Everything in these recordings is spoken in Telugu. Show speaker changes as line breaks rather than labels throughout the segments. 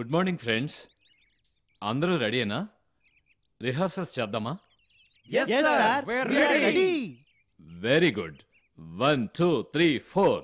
Good morning friends. అందరూ రెడీనా? రిహార్సల్స్ చేద్దామా?
Yes sir, we are ready.
Very good. 1 2 3 4.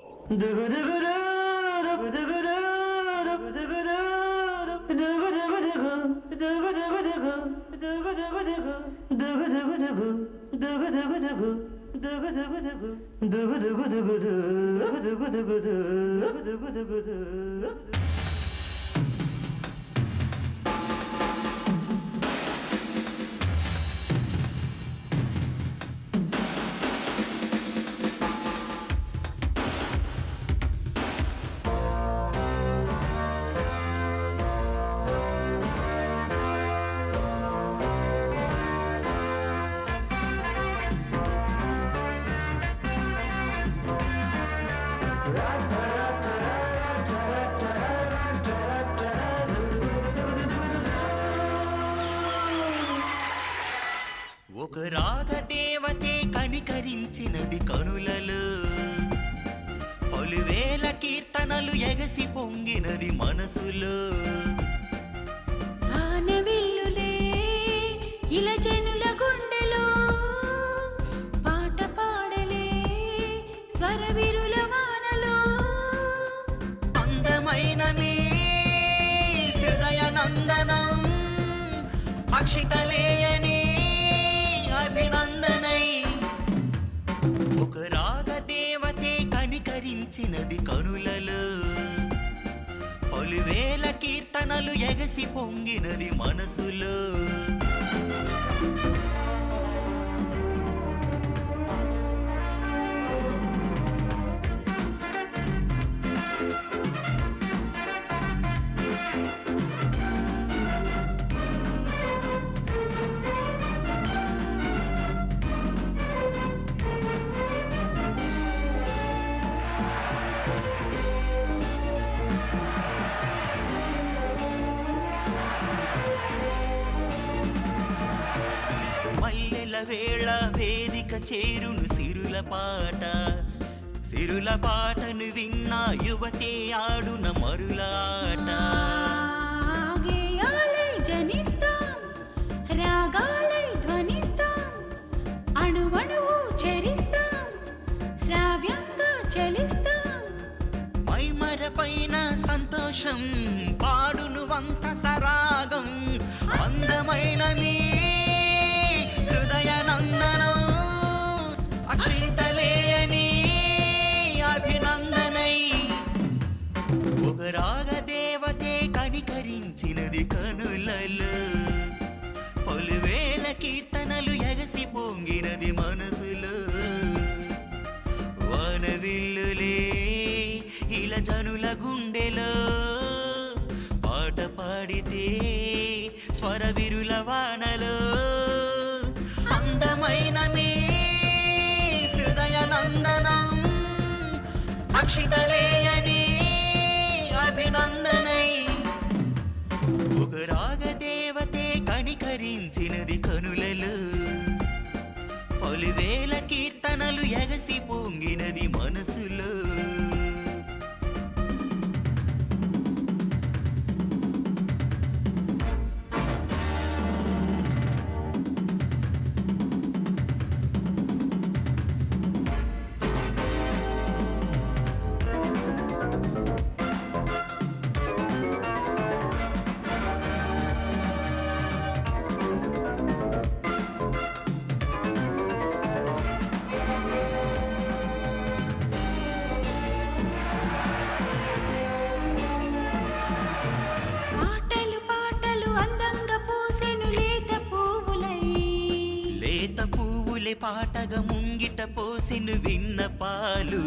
ఒక రాగదేవతే కనికరించినది కనులలో, పలువేల కీర్తనలు ఎగసి పొంగినది మనసులో.
వానవిల్లులే ఇలా జనుల గుండెలో పాట పాడలే స్వరవిరుల వానలో.
అందమైన మీ హృదయ నందనం అక్షితలేయని అభినందనై. ఒక రాగదేవతే కనికరించినది కనులలో, పలువేల కీర్తనలు ఎగసి పొంగినది మనసులో. మల్లెల వేళ వేదిక చేరును సిరుల పాట, సిరుల పాటను విన్నా యువతే ఆడున మరులాట.
గేయాలై జనిస్తాం, రాగాలై ధ్వనిస్తాం, అణువణువు చరిస్తాం, శ్రావ్యంగా చలిస్తాం.
మైమరపైన సంతోషం పాడును వంత సరాగం. అందమైన మీ హృదయ నందనం అక్షింతలేయని అభినందనై. ఒక రాగదేవతే కనికరించినది కనులలో, పలువేల కీర్తనలు ఎగసి పొంగినది మనసులో. వానవిల్లులే ఇలా జనుల గుండెలో పాట పాడితే స్వరవిరుల వానలో. అందమైన మీ హృదయ నందనం అక్షితలేయని అభినందనై. ఒక రాగదేవతే కనికరించినది కనులలో, పలువేల కీర్తనలు ఎగసి పొంగినది మనసులో. పాటగా ముంగిట పోసిను విన్న పాలు.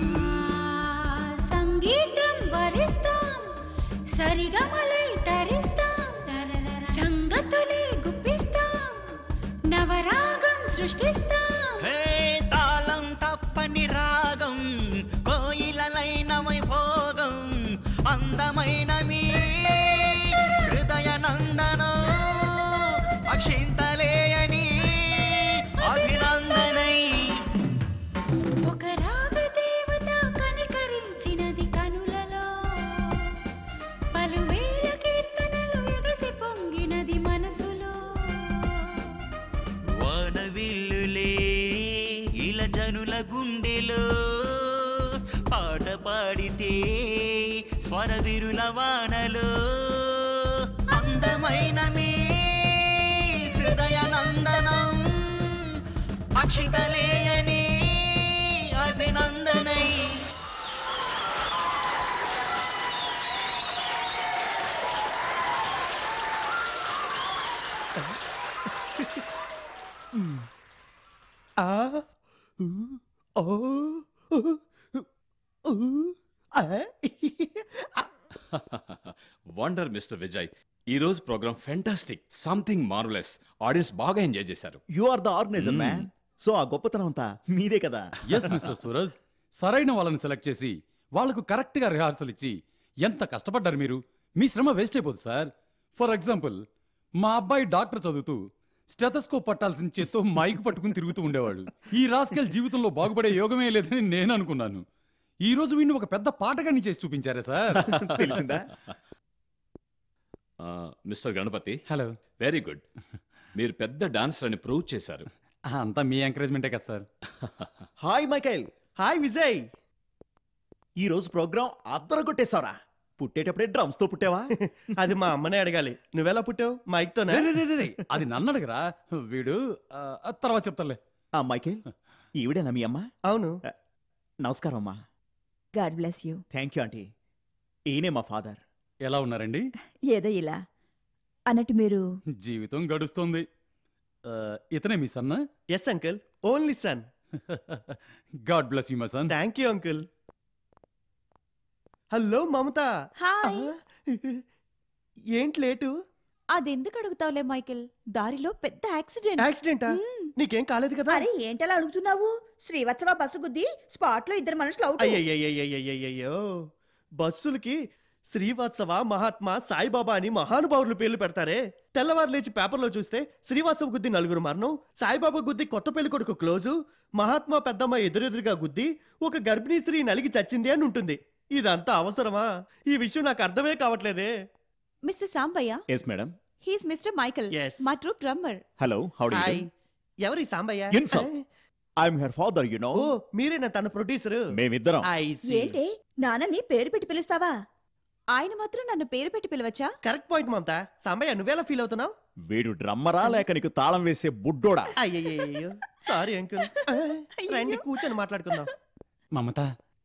సంగీతం వరిస్తాం, సరిగమలై తరిస్తాం, సంగతులే గుప్పిస్తాం, నవరాగం సృష్టిస్తాం.
హే తాళం తప్పని రాగం, కోయిలలైన వైభోగం. అందమైన మీ హృదయ నందనం అక్షింతలేయని అభినందనై.
ఒక రాగదేవత కనికరించినది కనులలో, పలువేల కీర్తనలు
గుండెలో పాట పాడితే స్వరవిరుల వానలో అందమైన మీ హృదయ నందనం అక్షితలేయని అభినందనై
వండర్ మిస్టర్ విజయ్, ఈ రోజు programme fantastic, something marvellous. Audience బాగా ఎంజాయ్ చేశారు.
You are the organiser man. So ఆ గొప్పతనం అంతా మీదే కదా.
ఎస్ మిస్టర్ సూరజ్, సరైన వాళ్ళని సెలెక్ట్ చేసి వాళ్లకు కరెక్ట్గా రిహార్సల్ ఇచ్చి ఎంత కష్టపడ్డారు మీరు. మీ శ్రమ వేస్ట్ అయిపోదు సార్. ఫర్ ఎగ్జాంపుల్, మా అబ్బాయి డాక్టర్ చదువుతూ స్టెథోస్కోప్ పట్టాల్సిన చేత్తో మైక్ పట్టుకుని తిరుగుతూ ఉండేవాడు. ఈ రాస్కెల్ జీవితంలో బాగుపడే యోగమే లేదని నేను అనుకున్నాను. ఈ రోజు వీడిని ఒక పెద్ద పాటగాన్ని చేసి చూపించారే సార్.
తెలిసిందా?
Mister Ganapathi,
hello.
Very good. మీరు పెద్ద డాన్సర్ అని ప్రూవ్ చేశారు.
అంతా మీ ఎంకరేజ్మెంటే కదా sir.
Hi Michael. Hi Vijay. ఈ రోజు ప్రోగ్రాం అద్దరు కొట్టేశారా? పుట్టేటప్పుడే డ్రమ్స్ తో పుట్టావా?
అది మా అమ్మనే అడగాలి. నువ్వెలా పుట్టావు? మైక్ తోనే?
అది నన్ను అడగరా, వీడు తర్వాత చెప్తాలే.
మైకేల్, ఈవిడేనా మీ అమ్మ?
అవును.
నమస్కారం అమ్మా.
God bless you.
Thank you aunty. ఈయనే మా ఫాదర్.
ఎలా ఉన్నారండి?
ఏదో ఇలా అన్నట్టు మీరు.
జీవితం గడుస్తుంది. ఇతనే మీ సన్న?
Yes uncle, only son.
God bless you my son.
Thank you uncle. Hello Mamata.
Hi.
ఏంటి లేటు?
అదెందుకు అడుగుతావులే మైకేల్, దారిలో పెద్ద యాక్సిడెంట్.
యాక్సిడెంటా? నీకేం కాలేదు కదా?
అరే ఏంటలా అడుగుతున్నావు? శ్రీవత్సవ బస్సు గుద్ది స్పాట్ లో 2 మనుషులు అవుట్.
అయ్యయ్యో, బస్సులకి శ్రీవాత్సవ, మహాత్మా, సాయిబాబా అని మహానుభావులు పేర్లు పెడతారే. తెల్లవారు లేచి పేపర్లో చూస్తే శ్రీవాత్సవ గుద్ది 4 మరణం, సాయిబాబా గుద్ది కొత్త పెళ్లి కొడుకు క్లోజు, మహాత్మా పెద్దమ్మ ఎదురెదురుగా గుద్ది ఒక గర్భిణీ స్త్రీ నలిగి చచ్చింది అని ఉంటుంది. ఇదంతా అవసరమా? ఈ విషయం నాకు అర్థమే కావట్లేదే.
Mister Sambayya.
Yes madam.
He's mister Michael,
Yes.
మా troupe drummer.
Hello, how do you
hi.
Do?
ఎవరి Sambayya?
I am her father, you know.
Oh, మీరేనా తన ప్రొడ్యూసర్?
మేమిద్దరం.
ఏంటి నాన్నని పేరు పెట్టి పిలుస్తావా? ఆయన మాత్రం నన్ను పేరు పెట్టి పిలవచ్చా?
కరెక్ట్ పాయింట్ మమత. సాంబయ్య, నువ్వెలా ఫీల్ అవుతున్నావు?
వీడు డ్రమ్మరా లేక నీకు తాళం వేసే బుడ్డోడా?
అయ్యయ్యో, సారీ అంకుల్. రండి కూర్చొని మాట్లాడుకుందాం.
మమత,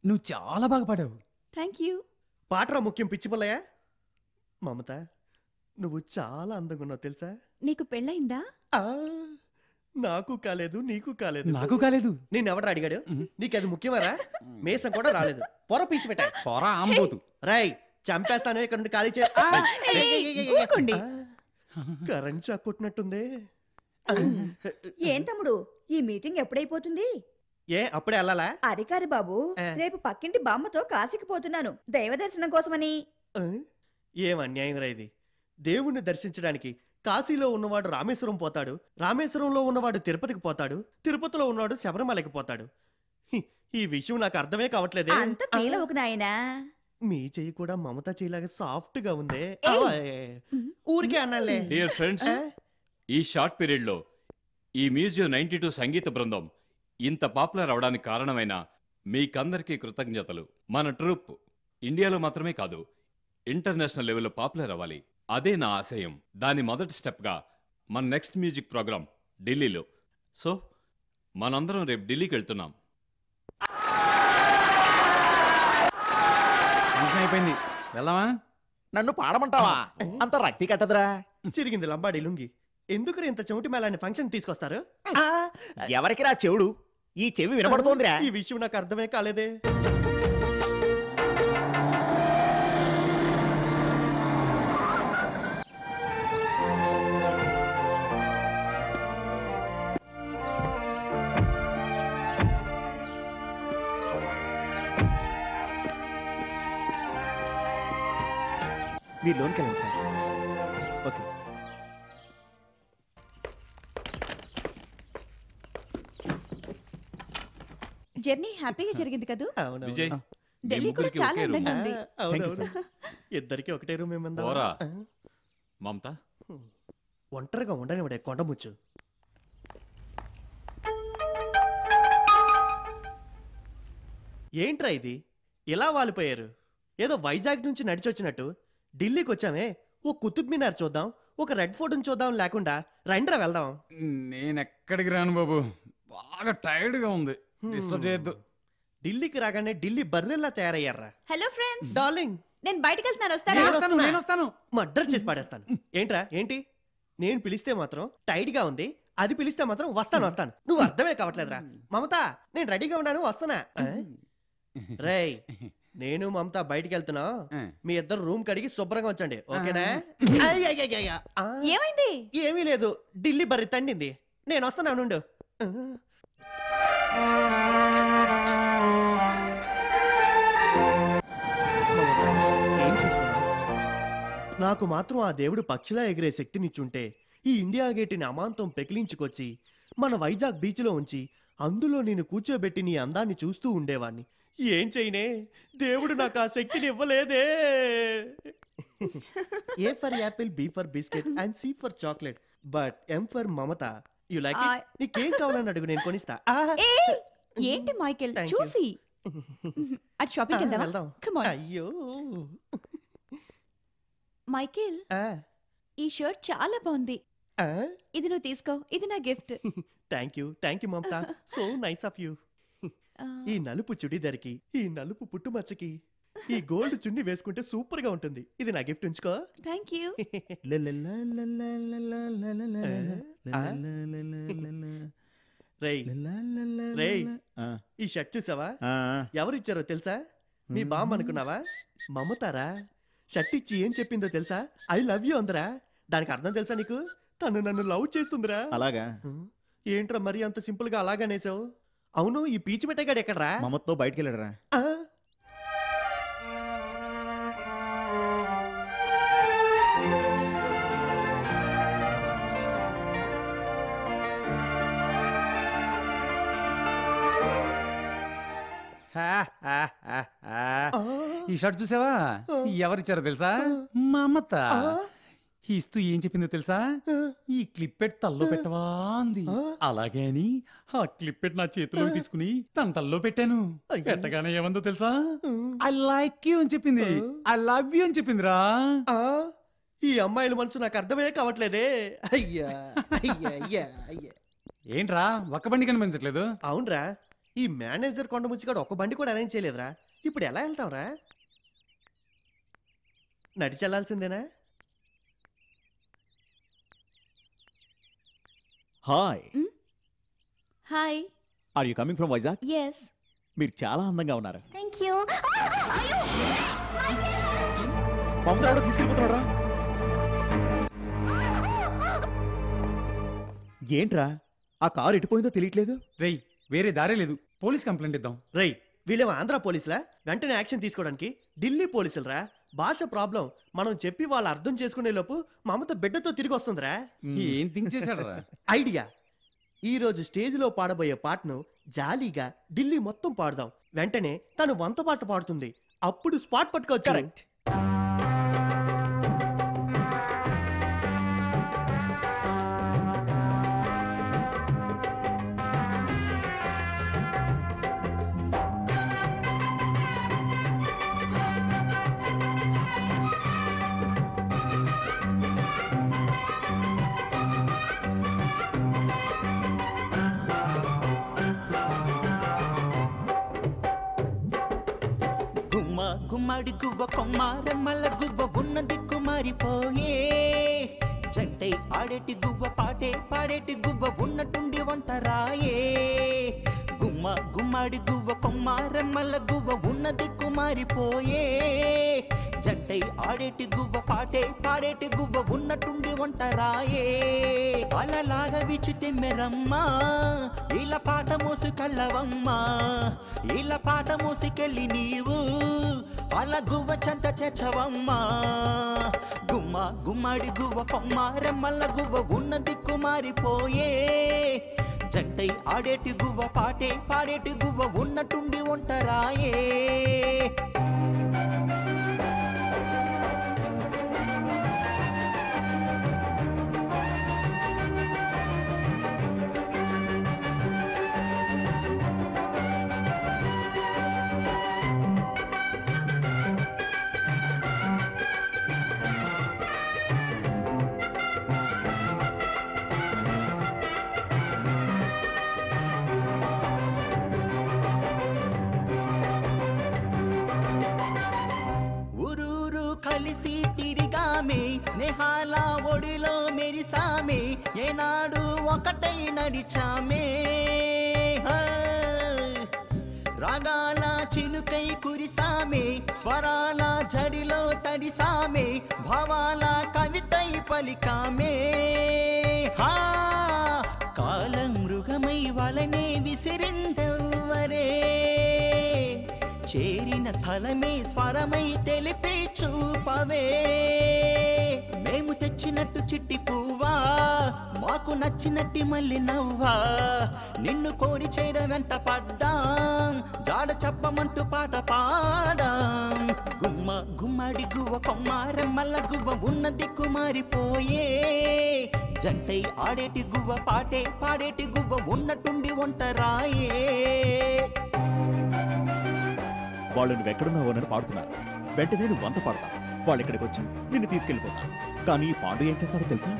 నువ్వు చాలా బాగా పాడావు.
Thank you.
పాటరా ముఖ్యం, పిచ్చి పుల్లయ్య. మమత, నువ్వు చాలా అందంగా ఉన్నావు తెలుసా?
నీకు పెళ్ళయిందా?
ఆ, నాకు కాలేదు, నీకు కాలేదు.
నాకు కాలేదు.
నేను ఎవడ అడిగాడు? నీకు అది ముఖ్యమరా? మేసం కూడా రాలేదు. పొర పీచి పెట్టా.
పొర ఆంబోతు.
రై, చంపేస్తాను. ఇక్కడ నుండి ఖాళీ చే.
ఊరుకోండి.
కరెంట్ షాక్ కొట్టినట్టుంది.
ఏం తమ్ముడు, ఈ మీటింగ్ ఎప్పుడైపోతుంది?
ఏ, అప్పుడే వెళ్ళాలా?
అరికారి బాబు, రేపు పక్కింటి బామ్మతో కాశీకి పోతున్నాను దైవ దర్శనం కోసమని.
ఏం అన్యాయం రా ఇది. దేవుణ్ణి దర్శించడానికి కాశీలో ఉన్నవాడు రామేశ్వరం పోతాడు, రామేశ్వరంలో ఉన్నవాడు తిరుపతికి పోతాడు, తిరుపతిలో ఉన్నవాడు శబరిమలకి పోతాడు. ఈ విషయం నాకు అర్థమే కావట్లేదే.
అంత ఫీల్ అవ్వకు నాయనా.
మీ చెయ్యి కూడా మమత చెయ్యిలాగా సాఫ్ట్ గా ఉందే. ఊరికే అన్నాలే.
డియర్ ఫ్రెండ్స్, ఈ షార్ట్ పీరియడ్ లో ఈ మ్యూజియం 92 సంగీత బృందం ఇంత పాపులర్ అవడానికి కారణమైన మీకందరికీ కృతజ్ఞతలు. మన ట్రూప్ ఇండియాలో మాత్రమే కాదు, ఇంటర్నేషనల్ లెవెల్లో పాపులర్ అవ్వాలి. అదే నా ఆశయం. దాని మొదటి స్టెప్గా మన నెక్స్ట్ మ్యూజిక్ ప్రోగ్రామ్ ఢిల్లీలో. సో మనందరం రేపు ఢిల్లీకి వెళ్తున్నాం.
ఫంక్షన్ అయిపోయింది, వెళ్దామా?
నన్ను పాడమంటావా? అంత రక్తి కట్టదురా.
చిరిగింది లంబాడి లుంగి. ఎందుకు ఇంత చెవిటి మేళాన్ని ఫంక్షన్ తీసుకొస్తారు?
ఎవరికి రా చెవుడు? ఈ చెవి వినబడుతోందిరా.
ఈ విషయం నాకు అర్థమే కాలేదే.
మీరు లోన్కి వెళ్ళండి సార్. ఓకే.
జర్నీ హ్యాపీగా జరిగింది కదూ?
విజయ్,
ఢిల్లీ కూడా
ముగ్గురికి
చాలా
ఒకే రూమ్.
అందంగా ఉంది.
ఇద్దరికి ఒకటే రూమ్ ఏమందా?
పోరా. మమత,
ఒంటరిగా ఉండనివాడే కొండముచ్చు. ఏంట్రా ఇది ఇలా వాలిపోయారు? ఏదో వైజాగ్ నుంచి నడిచొచ్చినట్టు ఢిల్లీకి వచ్చామే. ఓ కుతుబ్ మినార్ చూద్దాం, ఒక రెడ్ ఫోర్ట్ని చూద్దాం లేకుండా రండిరా వెళ్దాం.
నేను ఎక్కడికి రాను బాబు, బాగా టైర్డ్ గా ఉంది. డిస్టర్బ్ చేయొద్దు.
ఢిల్లీకి రాగానే ఢిల్లీ బర్రెల్లా తయారయ్యారా.
హలో ఫ్రెండ్స్,
డార్లింగ్
నేను బయటికి వెళ్తున్నాను, వస్తారా?
నేను వస్తాను.
మర్డర్ చేసి పాడేస్తాను. ఏంట్రా ఏంటి? నేను పిలిస్తే మాత్రం టైట్ గా ఉంది, అది పిలిస్తే మాత్రం వస్తాను. నువ్వు అర్థమే కావట్లేదురా. మమత, నేను రెడీగా ఉన్నాను, వస్తున్నా. రేయ్, నేను మమత బయటికి వెళ్తున్నా. మీ ఇద్దరు రూమ్ కడిగి శుభ్రంగా ఉంచండి, ఓకేనా?
ఏమైంది?
ఏమీ లేదు, ఢిల్లీ బర్రె తండింది. నేను వస్తున్నాను నుండు. ఏం చూస్తున్నావు? నాకు మాత్రం ఆ దేవుడు పక్షిలా ఎగిరే శక్తినిచ్చుంటే ఈ ఇండియా గేటుని అమాంతం పెకిలించుకొచ్చి మన వైజాగ్ బీచ్లో ఉంచి అందులో నేను కూర్చోబెట్టి నీ అందాన్ని చూస్తూ ఉండేవాణ్ణి. ఏం చేయనే, దేవుడు నాకు ఆ శక్తిని ఇవ్వలేదే. A for apple, B for biscuit and C for chocolate, but M for Mamata. You like it? నీకేం కావాలని అడుగు, నేను కొనిస్తా.
ఏయ్, ఏంటి మైకేల్
Thank you.
చూసి అటు షాపింగ్ వెళ్దామా?
వెళ్దాం.
Come on.
అయ్యో.
మైకేల్,
ఆ,
ఈ షర్ట్ చాలా బాగుంది,
ఆ,
ఇది నువ్వు తీసుకో, ఇది నా gift.
Thank you Mamata, so nice of you. ఈ నలుపు చుడిదారికి, ఈ నలుపు పుట్టుమచ్చకి ఈ గోల్డ్ చున్ని వేసుకుంటే సూపర్ గా ఉంటుంది. ఇది నా గిఫ్ట్, ఉంచుకో.
Thank you.
రేయ్ రేయ్, ఈ షర్ట్ చూసావా? ఎవరు ఇచ్చారో తెలుసా? మీ బామ్మ అనుకున్నావా? మమతారా. షర్ట్ ఇచ్చి ఏం చెప్పిందో తెలుసా? ఐ లవ్ యూ అందరా. దానికి అర్థం తెలుసా నీకు? తను నన్ను లవ్ చేస్తుందిరా.
అలాగా?
ఏంట్రా మరి అంత సింపుల్ గా అలాగనేసావు? అవును, ఈ పీచు మిఠాయిగాడు ఎక్కడ్రా?
మమ్మతో బయటికి వెళ్ళడరా.
ఆ?
ఈ షర్ట్ చూసావా? ఎవరిచ్చారో తెలుసా? మమత. ఇస్తూ ఏం చెప్పిందో తెలుసా? ఈ క్లిప్ పెట్టి తల్లో పెట్టవా అంది. అలాగే అని ఆ క్లిప్ పెట్టి నా చేతిలో తీసుకుని తన తల్లో పెట్టాను. పెట్టగానే ఏమందో తెలుసా? ఐ లైక్ యూ అని చెప్పింది. ఐ లవ్ యూ అని చెప్పిందిరా.
ఆ? ఈ అమ్మాయిల మనసు నాకు అర్థమే కావట్లేదే. అయ్యా అయ్యా అయ్యా అయ్యా.
ఏంట్రా ఒక్క బండి కనిపించట్లేదు?
అవునరా, ఈ మేనేజర్ కొండ ముచ్చిగాడు ఒక బండి కూడా అరేంజ్ చేయలేదురా. ఇప్పుడు ఎలా వెళ్తాంరా? నడిచి వెళ్ళాల్సిందేనా?
Hi.
Hi.
Are you coming from Vizag?
Yes.
మీరు చాలా అందంగా ఉన్నారు.
Thank you.
మమత ఎవడో తీసుకెళ్ళిపోతున్నారా? ఏంట్రా, ఆ కారు ఎటుపోయిందో తెలియట్లేదు.
రేయ్, వేరే దారే లేదు, పోలీస్ కంప్లైంట్ ఇద్దాం.
రేయ్, వీళ్ళేమో ఆంధ్ర పోలీసులా? వెంటనే యాక్షన్ తీసుకోవడానికి ఢిల్లీ పోలీసులరా. భాష ప్రాబ్లం మనం చెప్పి వాళ్ళు అర్థం చేసుకునే లోపు మమత బిడ్డతో తిరిగి వస్తుందిరా.
ఏం థింక్ చేశాడరా?
ఐడియా. ఈ రోజు స్టేజ్ లో పాడబోయే పాటను జాలీగా ఢిల్లీ మొత్తం పాడదాం. వెంటనే తను వంత పాట పాడుతుంది, అప్పుడు స్పాట్ పట్టుకోవచ్చు.
కరెక్ట్.
గుమ్మడి గువ్వ కొమ్మారమ్మల గువ్వ ఉన్నది కుమారిపోయే. జంటై ఆడేటి గువ్వ పాటే పాడేటి గువ్వ ఉన్నట్టుండి వంటరాయే. గుమ్మడి గువ్వ కొమ్మారమ్మల గువ్వ ఉన్నది కుమారిపోయే. జంటై ఆడేటి గువ్వ పాటే పాడేటి గువ్వ ఉన్నట్టుండి వంటరాయే. అలలాగా విచితే మెరమ్మా, ఇలా పాట మోసుకెళ్ళవమ్మా. ఇలా పాట మోసుకెళ్ళి నీవు అలా గువ్వ చెంత చేర్చవమ్మా. గుమ్మడి గువ్వ కొమ్మారమ్మల గువ్వ ఉన్నది కుమారిపోయే. జంటై ఆడేటి గువ్వ పాటే పాడేటి గువ్వ ఉన్నట్టుండి ఒంటరాయే. స్నేహాల ఒడిలో మెరిసామే ఏనాడు ఒకటై నడిచామే రాగాల చినుకై కురిసామే స్వరాల జడిలో తడిసామే భావాల కవితై పలికామే కాలం మృగమై వలనే విసిరిందెవ్వరే చేరిన స్థలమే స్వరమై తెలిపి చూపవే మేము తెచ్చినట్టు చిట్టి పువ్వా మాకు నచ్చినట్టి మళ్ళీ నవ్వా నిన్ను కోరి చేర వెంట పడ్డాం జాడ చెప్పమంటూ పాట పాడాం గుమ్మ గుమ్మడి గువ్వ కొమ్మారెమ్మల్ల గువ్వ ఉన్న దిక్కు మారిపోయే జంటై ఆడేటి గువ్వ పాడేటి గువ్వ ఉన్నట్టుండి ఒంటరాయే
వాళ్ళు నువ్వెక్కడున్నావోనని పాడుతున్నారు. వెంటనే నువ్వు వంత పాడతా. వాళ్ళు ఇక్కడికి వచ్చి నిన్ను తీసుకెళ్ళిపోతాను. కానీ ఈ పాండు ఏం చేస్తారో తెలుసా?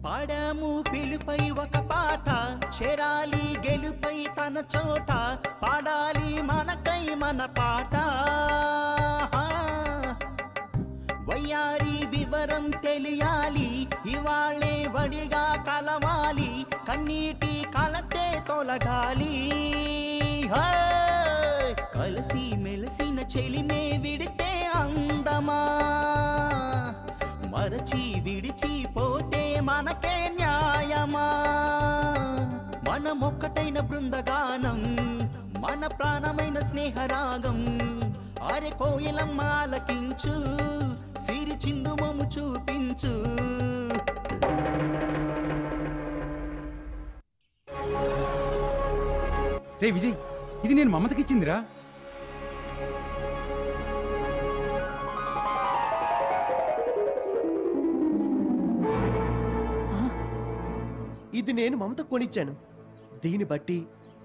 పాడాము పిలుపై ఒక పాట చేరాలి గెలుపై తన చోట పాడాలి మనకై మన పాట వయ్యారి వివరం తెలియాలి ఇవాళే వడిగా కలవాలి కన్నీటి కలతే తొలగాలి కలిసి మెలిసిన చెలిమే విడితే అందమా మరచి విడిచిపోతే మనకే న్యాయమా మనమొక్కటైన బృందగానం మన ప్రాణమైన స్నేహరాగం అరే కోయిలమ్మ ఆలకించు సిరి చిందుమము చూపించు
రే విజయ్, ఇది నేను మమతకిచ్చిందిరా.
ఇది నేను మమత కొనిచ్చాను. దీన్ని బట్టి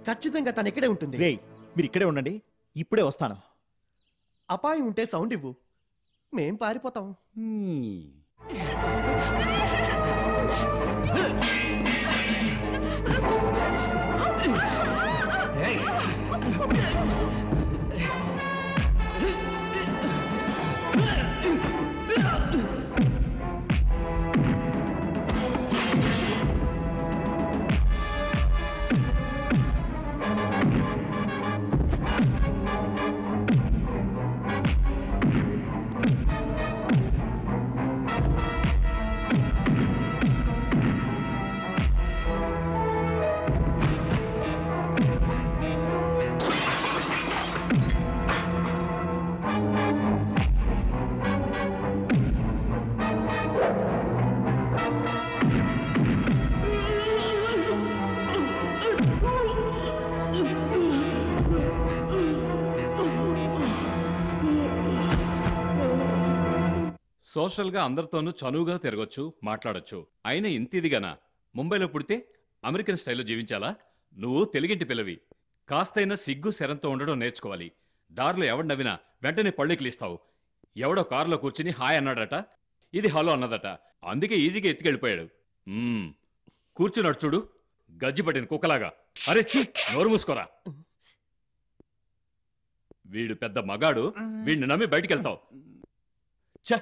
ఖచ్చితంగా తను ఇక్కడే ఉంటుంది.
రేయ్, మీరు ఇక్కడే ఉండండి, ఇప్పుడే వస్తాను.
అపాయం ఉంటే సౌండ్ ఇవ్వు, మేం పారిపోతాం.
సోషల్గా అందరితోనూ చనువుగా తిరగొచ్చు, మాట్లాడొచ్చు. అయినా ఇంతిదిగానా? ముంబైలో పుడితే అమెరికన్ స్టైల్లో జీవించాలా? నువ్వు తెలుగింటి పిల్లవి, కాస్తైనా సిగ్గు శరంతో ఉండడం నేర్చుకోవాలి. దారిలో ఎవడు నవ్వినా వెంటనే పళ్ళెకిలిస్తావు. ఎవడో కారులో కూర్చుని హాయ్ అన్నాడట, ఇది హలో అన్నదట, అందుకే ఈజీగా ఎత్తుకెళ్ళిపోయాడు. కూర్చున్నాడు చూడు, గజ్జి పట్టిన కుక్కలాగా. అరే ఛీ, నోరు మూసుకోరా. వీడు పెద్ద మగాడు, వీడిని నమ్మి బయటికెళ్తావు. ఛ,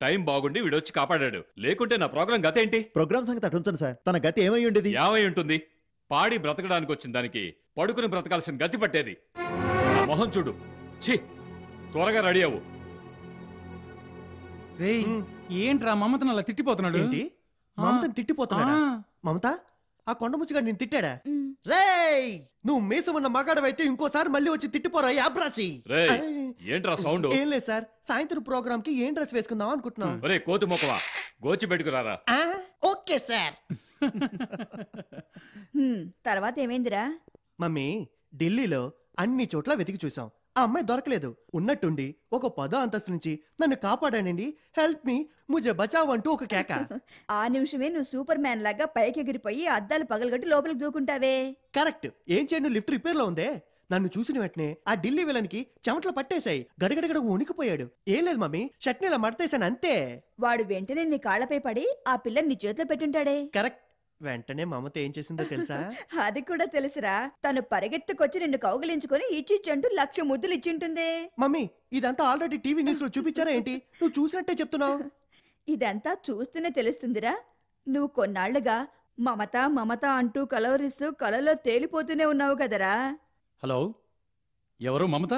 టైం బాగుండి వీడొచ్చి కాపాడాడు, లేకుంటే నా ప్రోగ్రాం గత ఏంటి?
ప్రోగ్రామ్ సంగతి అటుంచండి సార్, తన గతి ఏమై ఉండేది?
ఏమై ఉంటుంది? పాడి బ్రతకడానికి వచ్చిన దానికి పడుకుని బ్రతకాల్సిన గతి పట్టేది. నా మొహం చూడు, ఛీ, త్వరగా రెడీ అవ్వు.
రే, ఏంట్రా మమతను అలా తిట్టిపోతున్నాడు?
ఏంటి, మమతను తిట్టిపోతున్నాడా? మమత, ఆ కొండ ముచ్చిగా నేను తిట్టాడా? రేయ్, నువ్వు మీసమున్న మగాడవైతే ఇంకోసారి మళ్ళీ వచ్చి తిట్టిపోరా యాబ్రాసి.
ఏంట్రా సౌండ్?
ఏం లేదు సార్, సాయంత్రం ప్రోగ్రామ్ కి ఏం డ్రెస్ వేసుకుందాం అనుకుంటున్నాం.
ఒరే కోతి మొక్కవా, గోచి పెట్టుకురారా.
Okay sir.
తర్వాత ఏమైందిరా?
మమ్మీ, ఢిల్లీలో అన్ని చోట్ల వెతికి చూసాం, ఆ అమ్మాయి దొరకలేదు. ఉన్నట్టుండి ఒక 10వ అంతస్తు నుంచి నన్ను కాపాడానండి, హెల్ప్ మీ, ముజే బచావ్ అంటూ ఒక కేక.
ఆ నిమిషమే నువ్వు సూపర్ మ్యాన్ లాగా పైకి ఎగిరిపోయి అద్దాలు పగలగొట్టి లోపలికి దూకుంటావే.
కరెక్ట్. ఏం చేయను, లిఫ్ట్ రిపేర్ లో ఉందే. నన్ను చూసిన వెంటనే ఆ ఢిల్లీ విలన్కి చెమటలు పట్టేశాయి. గడగడగడ ఉనికిపోయాడు. ఏం లేదు మమ్మీ, చట్నీ ఇలా మడతేశాను అంతే.
వాడు వెంటనే నీ కాళ్ళపై పడి ఆ పిల్లని నీ చేతిలో పెట్టుంటాడే.
కరెక్ట్. వెంటనే మమత ఏం చేసిందో తెలుసా?
అది కూడా తెలుసురా. తను పరిగెత్తుకొచ్చి నిన్ను కౌగిలించుకొని ఇచ్చిచ్చంటూ 1,00,000 ముద్దులు ఇచ్చింటుందే.
మమ్మీ, ఇదంతా ఆల్రెడీ టీవీ న్యూస్ లో చూపించారా ఏంటి? నువ్వు చూసినట్టే చెప్తున్నావు.
ఇదంతా చూస్తూనే తెలుస్తుందిరా. నువ్వు కొన్నాళ్లుగా మమత మమత అంటూ కలవరిస్తూ కలలో తేలిపోతూనే ఉన్నావు కదరా.
హలో, ఎవరు మమత?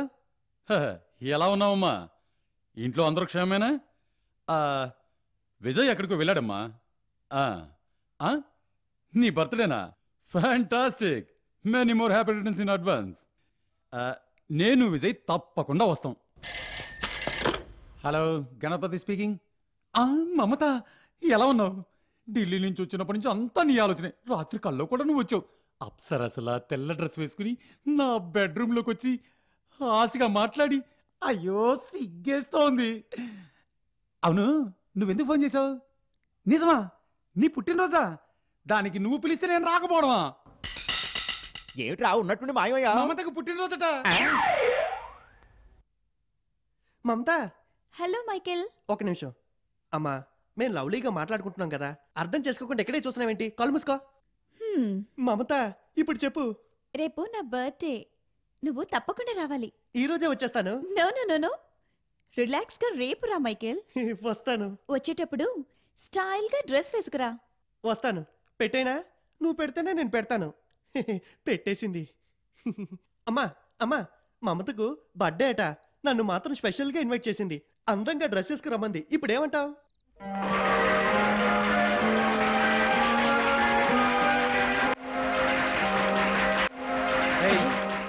హ, ఎలా ఉన్నావమ్మా? ఇంట్లో అందరూ క్షేమమేనా? విజయ్ ఎక్కడికో వెళ్ళాడమ్మా. ఆ, ఆ? నీ బర్త్డేనా? Fantastic. Many more happy returns in advance. నేను విజయ్ తప్పకుండా వస్తాం. Hello, Ganapati speaking. మమత, ఎలా ఉన్నావు? ఢిల్లీ నుంచి వచ్చినప్పటి నుంచి అంతా నీ ఆలోచనే. రాత్రి కల్లో కూడా నువ్వు వచ్చావు. అప్సరసలా తెల్ల డ్రెస్ వేసుకుని నా బెడ్రూమ్లోకి వచ్చి ఆశగా మాట్లాడి, అయ్యో సిగ్గేస్తోంది. అవును, నువ్వెందుకు ఫోన్ చేసావు? నిజమా? నీ పుట్టినరోజా? దానికి నువ్వు పిలిస్తే నేను రాకపోవడమా?
ఏమిట్రా ఉన్నట్టుండి మాయమయ్యా?
మమతకు పుట్టినరోజట.
మమత,
హలో మైకేల్.
ఒక నిమిషం. అమ్మా, మేము లవ్లీగా మాట్లాడుకుంటున్నాం కదా, అర్థం చేసుకోకుండా ఎక్కడే చూస్తున్నావేంటి? కళ్ళు మూసుకో. మమత, ఇప్పుడు చెప్పు.
రేపు నా బర్త్డే. నువ్వు తప్పకుండా రావాలి.
ఈ రోజే వచ్చేస్తాను.
No no no no, relax గా రేపు రా మైకేల్.
వస్తాను.
వచ్చేటప్పుడు స్టైల్ గా డ్రెస్ వేసుకురా.
వస్తాను. పెట్టేనా? నువ్వు పెడితేనే నేను పెడతాను. పెట్టేసింది. అమ్మా అమ్మా, మమతకు బర్త్డే అట. నన్ను మాత్రం స్పెషల్గా ఇన్వైట్ చేసింది. అందంగా డ్రెస్ వేసుకురమ్మంది. ఇప్పుడేమంటావు?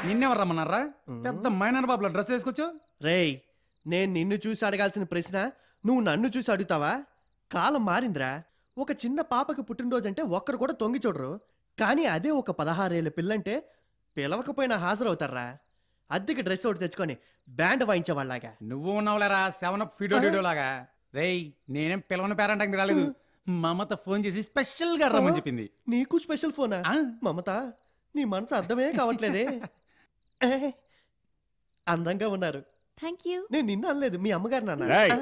నిన్నెవరు రమ్మన్నారా? పెద్ద మైనర్ బాబులో డ్రెస్ వేసుకొచ్చావు.
రేయ్, నేను నిన్ను చూసి అడగాల్సిన ప్రశ్న నువ్వు నన్ను చూసి అడుగుతావా? కాలం మారిందిరా. ఒక చిన్న పాపకి పుట్టినరోజు అంటే ఒక్కరు కూడా తొంగి చూడరు. కానీ అదే ఒక 16 ఏళ్ళ పిల్లంటే పిలవకపోయినా హాజరవుతారా? అద్దెకి డ్రెస్ ఒకటి తెచ్చుకొని బ్యాండ్ వాయించేవాళ్ళగా.
నువ్వు ఉన్నావులేరా 7 అప్ ఫీడో లాగా. రేయ్, నేనేం పిలవని పేరంటానికి రాలేదు. మమత ఫోన్ చేసి స్పెషల్ గా రమ్మని చెప్పింది.
నీకు స్పెషల్ ఫోనా? మమత, నీ మనసు అర్థమే కావట్లేదే. అందంగా ఉన్నారు.
Thank you.
నేను నిన్న అనలేదు, మీ అమ్మగారు నాన్న.
రేయ్.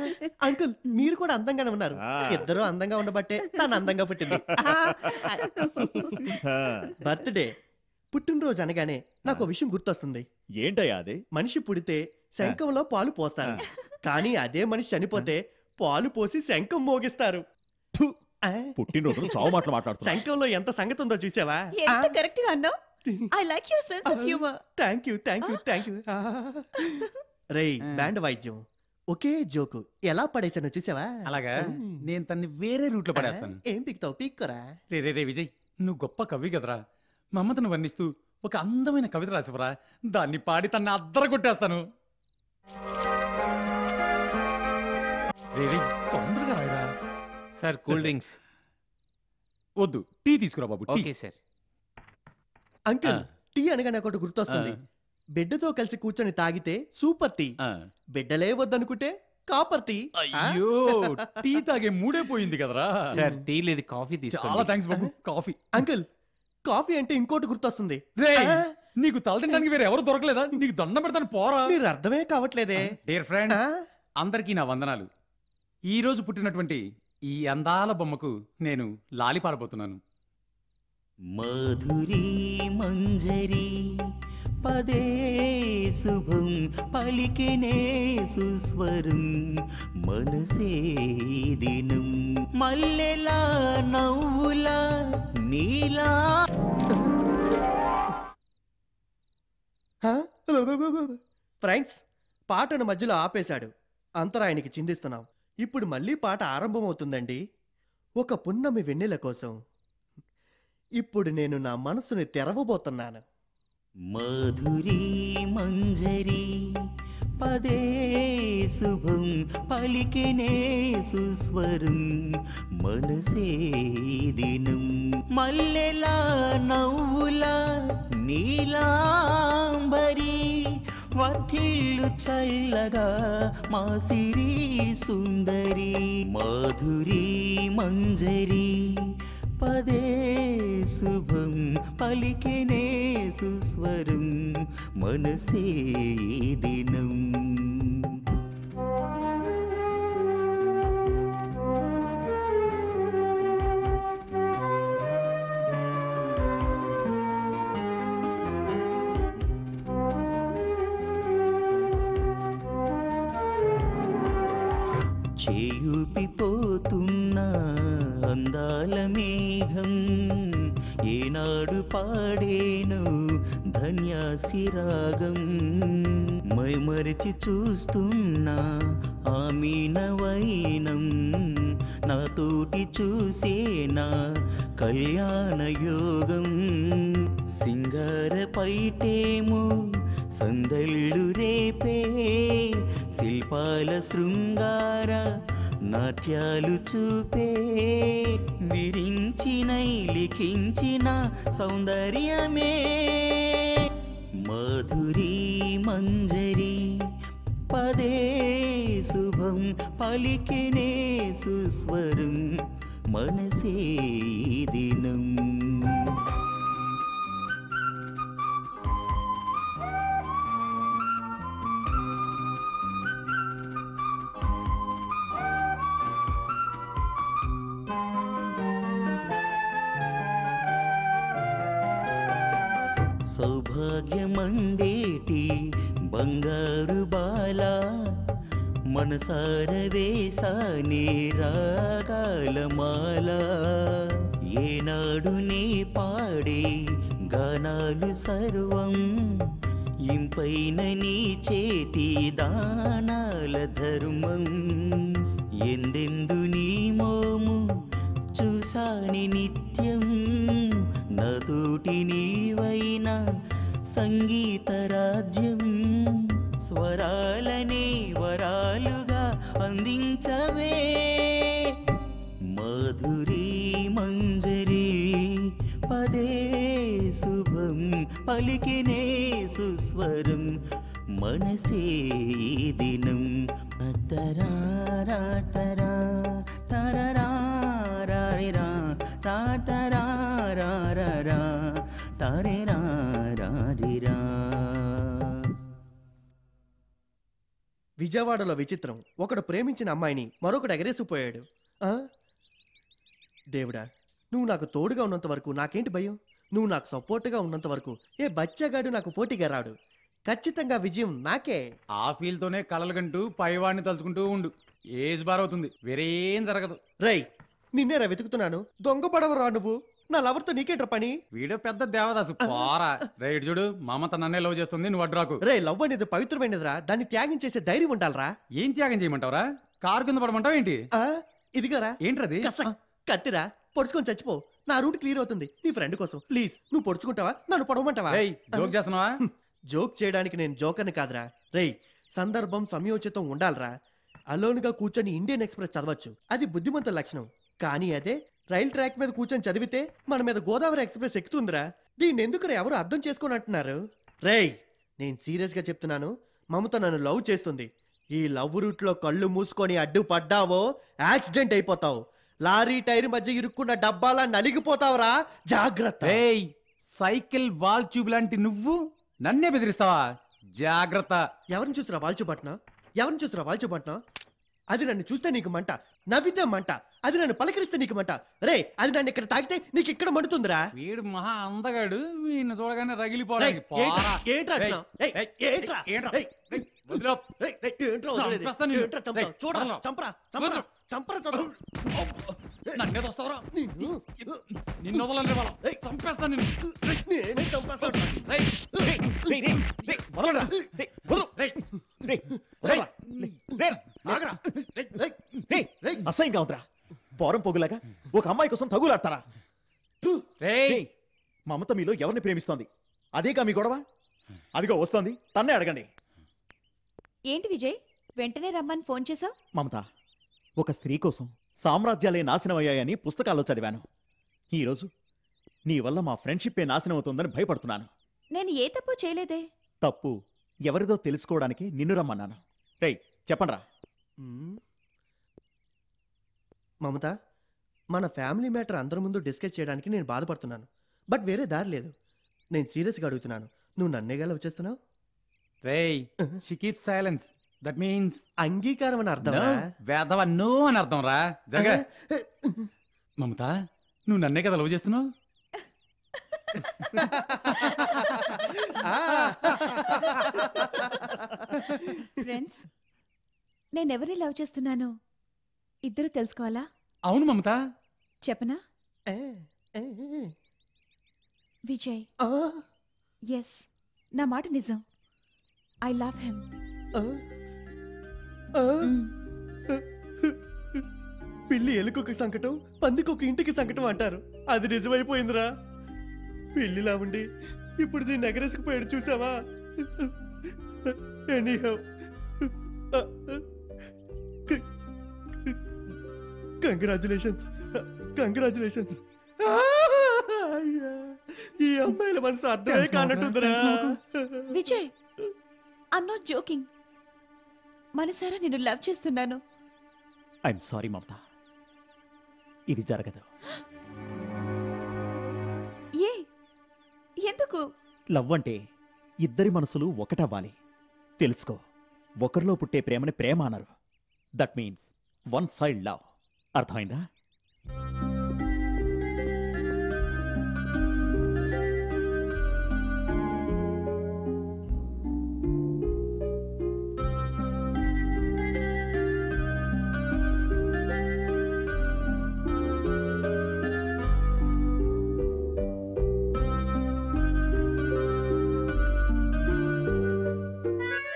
అంకుల్, మీరు కూడా అందంగానే ఉన్నారు. ఇద్దరు అందంగా ఉండబట్టే తను అందంగా పుట్టింది. బర్త్డే, పుట్టినరోజు అనగానే నాకు విషయం గుర్తొస్తుంది.
ఏంటయ్యా అది?
మనిషి పుడితే శంఖంలో పాలు పోస్తారు. కానీ అదే మనిషి చనిపోతే పాలు పోసి శంఖం మోగిస్తారు.
థు, పుట్టినరోజు చావు మాటలు మాట్లాడుతున్నా.
శంఖంలో ఎంత సంగతి ఉందో చూసావా?
ఎంత కరెక్ట్ గా అన్నావు. I like your sense of humour.
Thank you thank you thank you. రేయ్, బ్యాండ్ వాయిద్యం ఒకే జోకు ఎలా పడేసానో చూసావా?
అలాగా, నేను తన్ని వేరే రూట్ లో పడేస్తాను.
ఏం పిక్తావు? పిక్కరా.
రే విజయ్, నువ్వు గొప్ప కవి కదరా. మమతను వర్ణిస్తూ ఒక అందమైన కవిత రాసివరా. దాన్ని పాడి తన్ని అద్దర కొట్టేస్తాను. రే, తొందరగా రాయరా.
సార్, కూల్ డ్రింక్స్
వద్దు, టీ తీసుకురా బాబు. Tea.
Okay sir.
Uncle, tea అనగానే ఒకటి గుర్తొస్తుంది. బిడ్డతో కలిసి కూర్చొని తాగితే సూపర్ టీ. బిడ్డలే వద్దనుకుంటే కాపర్ టీ.
అయ్యో, టీ తాగే మూడే పోయింది కదరా.
సార్, టీ లేదు, కాఫీ
చాలా
తీసుకోండి.
థ్యాంక్స్ బాబు. కాఫీ.
అంకుల్, కాఫీ అంటే ఇంకోటి గుర్తొస్తుంది.
రే, నీకు తల తినడానికి వేరే ఎవరు దొరకలేదా? నీకు దండం పెడతాను పోరా.
మీరు అర్థమే కావట్లేదే.
డియర్ ఫ్రెండ్స్, అందరికీ నా వందనాలు. ఈ రోజు పుట్టినటువంటి ఈ అందాల బొమ్మకు నేను లాలి పాడబోతున్నాను.
మధురీ మంజరి పదే శుభం పలికినే సుస్వరం మనసే దినం మల్లెలా నవ్వులా నీలా.
ఫ్రెండ్స్, పాటను మధ్యలో ఆపేశాడు. అంతరాయనికి చిందిస్తున్నాం. ఇప్పుడు మళ్ళీ పాట ఆరంభమవుతుందండి. ఒక పున్నమి వెన్నెల కోసం ఇప్పుడు నేను నా మనసుని తెరవబోతున్నాను.
మధురీ మంజరి పదే శుభం పలికినే సుస్వరం మనసే దినం మల్లెలా నవ్వులా నీలాంబరి వర్ధిల్లు చల్లగా మా సిరి సుందరి మాధురి మంజరి పదే శుభం పలికినే సుస్వరం మనసే ఈ దినం చేయూపిపోతున్న అందాల మేఘం ఏనాడు పాడేను ధన్యాసిరాగం మైమరిచి చూస్తున్నా ఆమీన వైనం నాతోటి చూసేనా కళ్యాణ యోగం సింగార పైటేమో సందళ్ళు రేపే శిల్పాల శృంగార నాట్యాలు చూపే విరించినై లిఖించిన సౌందర్యమే మాధురి మంజరి పదే శుభం పలికినే సుస్వరం మనసే ఈ దినం సౌభాగ్యమందేటి బంగారు బాల మనసార వేసానే రాగాల మాల ఏనాడు నీ పాడే గానాలు సర్వం ఇంపైన నీ చేతి దానాల ధర్మం ఎందెందు నీ మోము చూసాని నిత్యం నాతోటి నీవైన సంగీత రాజ్యం స్వరాలనే వరాలుగా అందించవే మాధురి మంజరి పదే శుభం పలికినే సుస్వరం మనసే ఈ దినం తరారా తరా తరరా రారిరా టాటరారా తారేరా రారిరా.
విజయవాడలో విచిత్రం, ఒకడు ప్రేమించిన అమ్మాయిని మరొకడు ఎగరేసిపోయాడు. దేవుడా, నువ్వు నాకు తోడుగా ఉన్నంత వరకు నాకేంటి భయం? నువ్వు నాకు సపోర్ట్గా ఉన్నంత వరకు ఏ బచ్చగాడు నాకు పోటీగా రాడు. ఖచ్చితంగా విజయం నాకే.
ఆ ఫీల్తోనే కలలుగంటూ పైవాడిని తలుచుకుంటూ ఉండు. ఏజ్ బార్ అవుతుంది, వేరేం జరగదు.
రై, నిన్నేరా వెతుకుతున్నాను. దొంగ పడవరా నువ్వు. నా లవర్తో నీకేంట్రా పని?
వీడో పెద్ద దేవదాసు పోరా. రైట్ చూడు, మమత నన్నే లవ్ చేస్తుంది, నువ్వు అడ్డురాకు.
రే, లవ్ అనేది పవిత్రమైనదిరా. దాన్ని త్యాగం చేసే ధైర్యం ఉండాలరా.
ఏం త్యాగం చేయమంటావురా? కారు కింద పడమంటావు ఏంటి?
ఇదిగారా
ఏంట్రది?
కత్తిరా, పొడుచుకొని చచ్చిపో. నా రూట్ క్లియర్ అవుతుంది. నీ ఫ్రెండ్ కోసం ప్లీజ్ నువ్వు పొడుచుకుంటావా, నన్ను పొడవమంటావా?
జోక్ చేస్తున్నావా?
జోక్ చేయడానికి నేను జోకర్ని కాదురా. రేయ్, సందర్భం సమయోచితం ఉండాలరా. అలోన్గా కూర్చొని ఇండియన్ ఎక్స్ప్రెస్ చదవచ్చు, అది బుద్ధిమంతుల లక్షణం. కానీ అదే రైల్ ట్రాక్ మీద కూర్చొని చదివితే మన మీద గోదావరి ఎక్స్ప్రెస్ ఎక్కుతుందిరా. దీన్ని ఎందుకు ఎవరు అర్థం చేసుకొని అంటున్నారు? రేయ్, నేను సీరియస్ గా చెప్తున్నాను. మమత నన్ను లవ్ చేస్తుంది. ఈ లవ్ రూట్ లో కళ్ళు మూసుకొని అడ్డుపడ్డావో యాక్సిడెంట్ అయిపోతావు. లారీ టైర్ మధ్య ఇరుక్కున్న డబ్బాలా నలిగిపోతావురా. జాగ్రత్త.
సైకిల్ వాల్ ట్యూబ్ లాంటి నువ్వు నన్నే బెదిరిస్తావా? జాగ్రత్త.
ఎవరిని చూస్తున్నా వాల్చుపట్నా? ఎవరిని చూస్తున్నా వాల్చుపట్నా? అది నన్ను చూస్తే నీకు మంట, నవ్వితే మంట. అది నన్ను పలకరిస్తే నీకు మంట. రే, అది నన్ను ఇక్కడ తాకితే నీకు ఇక్కడ మండుతుందిరా.
వీడు మహా అందగాడు, వీడిని చూడగానే రగిలిపోవడానికి. నిన్ను వదలండి, చంపేస్తాను
అసహ్యంగా ఉందిరా. పోరం పొగులాగా ఒక అమ్మాయి కోసం తగులాడతారా? మమత మీలో ఎవరిని ప్రేమిస్తోంది? అదేగా మీ గొడవ? అదిగో వస్తోంది, తన్నే అడగండి.
ఏంటి విజయ్, వెంటనే రమ్మని ఫోన్ చేసావు?
మమత, ఒక స్త్రీ కోసం సామ్రాజ్యాలే నాశనం అయ్యాయని పుస్తకాల్లో చదివాను. ఈరోజు నీ వల్ల మా ఫ్రెండ్షిప్పే నాశనం అవుతుందని భయపడుతున్నాను.
నేను ఏ తప్పు చేయలేదే.
తప్పు ఎవరిదో తెలుసుకోవడానికి నిన్ను రమ్మన్నాను. రేయ్ చెప్పండ్రా.
మ్మ్. మమత, మన ఫ్యామిలీ మ్యాటర్ అందరి ముందు డిస్కస్ చేయడానికి నేను బాధపడుతున్నాను. బట్ వేరే దారి లేదు. నేను సీరియస్గా అడుగుతున్నాను, నువ్వు నన్నేగా లవ్ చేస్తున్నావు?
రేయ్ she keep silence. That means
అంగీకారం అని అర్థం.
వేదవ నో అని అర్థం రా. జగ మమత, నువ్వు నన్నే కదా లవ్ చేస్తున్నావు?
ఫ్రెండ్స్, నేనెవరిని లవ్ చేస్తున్నానో ఇద్దరు తెలుసుకోవాలా?
అవును మమత.
చెప్పనా? విజయ్. ఎస్, నా మాట నిజం. I love him.
పిల్లి ఎలుకొక సంకటం, పందికొక ఇంటికి సంకటం అంటారు. అది నిజమైపోయిందిరా. పిల్లిలా ఉండి ఇప్పుడు దీన్ని ఎగరేసుకుపోయాడు చూసావా? Anyhow, congratulations, congratulations. ఈ అమ్మాయిల మనసు అర్థమే కానట్టుందిరా.
Vijay, I'm not joking. మనసారా నేను లవ్ చేస్తున్నాను.
ఐఎమ్ సారీ మమత, ఇది జరగదు.
ఏ ఎందుకు?
లవ్ అంటే ఇద్దరి మనసులు ఒకటవ్వాలి. తెలుసుకో, ఒకరిలో పుట్టే ప్రేమని ప్రేమ అనరు. That means one side love. అర్థమైందా?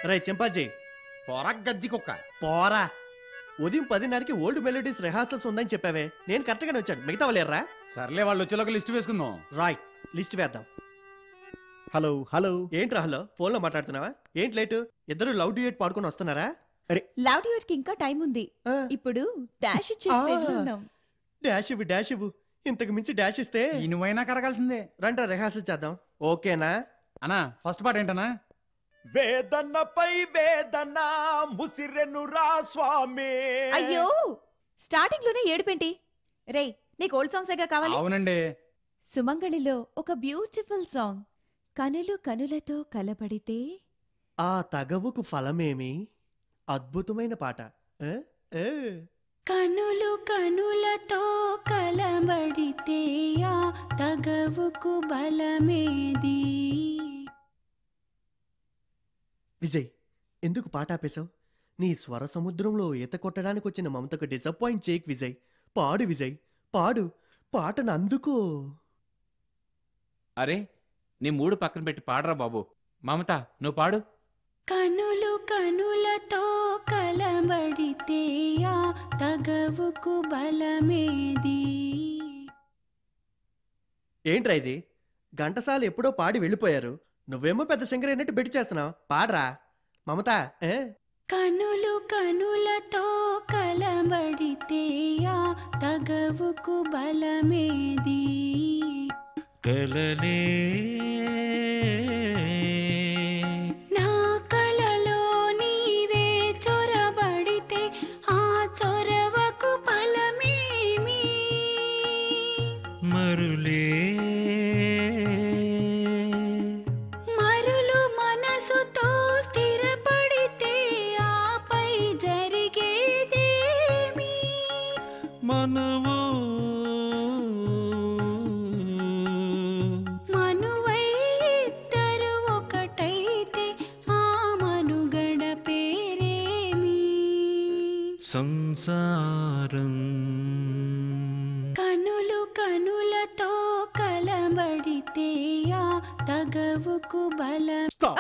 రే చింపాజీ,
పొర గజ్జి కుక్క.
పోరా. ఉదయం 10:30కి ఓల్డ్ మెలోడీస్ రిహార్సల్స్ ఉందని చెప్పావే. నేను కరెక్ట్గానే వచ్చాను, మిగతా వాళ్ళేర్రా?
సర్లే, వాళ్ళు వచ్చేలోకి లిస్ట్ వేసుకుందాం.
రాయ్, లిస్ట్ వేద్దాం.
Hello hello.
ఏంట్రా హలో? ఫోన్లో మాట్లాడుతున్నావా? ఏంటి లేటు? ఇద్దరు లవ్ డ్యూయట్ పాడుకొని వస్తున్నారా?
లవ్ డ్యూయట్ కి ఇంకా టైం ఉంది.
ఆ,
ఇప్పుడు డాష్ ఇచ్చే స్టేజ్ లో ఉన్నాం.
డాష్ ఇవ్వు, డాష్ ఇవ్వు. ఇంతకు మించి డాష్ ఇస్తే
ఇనువైనా కరగాల్సిందే.
రండి రిహార్సల్ చేద్దాం. ఓకేనా?
అన్నా ఫస్ట్ పార్ట్ ఏంటన్నా?
వేదనపై వేదన ముసిరెనురా స్వామి.
అయ్యో, స్టార్టింగ్ లోనే ఏడుపేంటి? రేయ్, నీకు ఓల్డ్ సాంగ్స్ ఏగా కావాలి?
అవునండి.
సుమంగళిలో ఒక బ్యూటిఫుల్ సాంగ్, కనులు కనులతో కలబడితే.
ఆ తగవుకు ఫలమేమి? అద్భుతమైన పాట. ఆ? ఆ.
కనులు కనులతో కలబడితే ఆ తగవుకు బలమేది.
విజయ్, ఎందుకు పాట ఆపేశావు? నీ స్వర సముద్రంలో ఈత కొట్టడానికి వచ్చిన మమతకు డిసప్పాయింట్ చేయకు విజయ్. పాడు విజయ్, పాడు. పాటను అందుకో.
అరే, నీ మూడు పక్కన పెట్టి పాడరా బాబు. మమత, నువ్వు పాడు.
కనులు కనులతో కలబడితే ఆ తగవుకు బలమేది.
ఏంట్రా ఇది? ఘంటసాల ఎప్పుడో పాడి వెళ్ళిపోయారు. నువ్వేమో పెద్ద సింగర్ అయినట్టు బెట్టి చేస్తున్నావు. పాడరా మమత.
కనులు కనులతో కలబడితే ఆ తగవుకు బలమేది.
కలలే
నా కలలో నీవే చొరబడితే ఆ చొరవకు ఫలమేమి.
మరులే
మరులు మనసుతో స్థిరపడితే ఆపై జరిగేదేమి.
మనము
మనువై ఇద్దరు ఒకటైతే ఆ మనుగడ పేరేమి.
సంసారం.
కనులు కనులతో కలబడితే ఆ తగవుకు బలం.
Stop.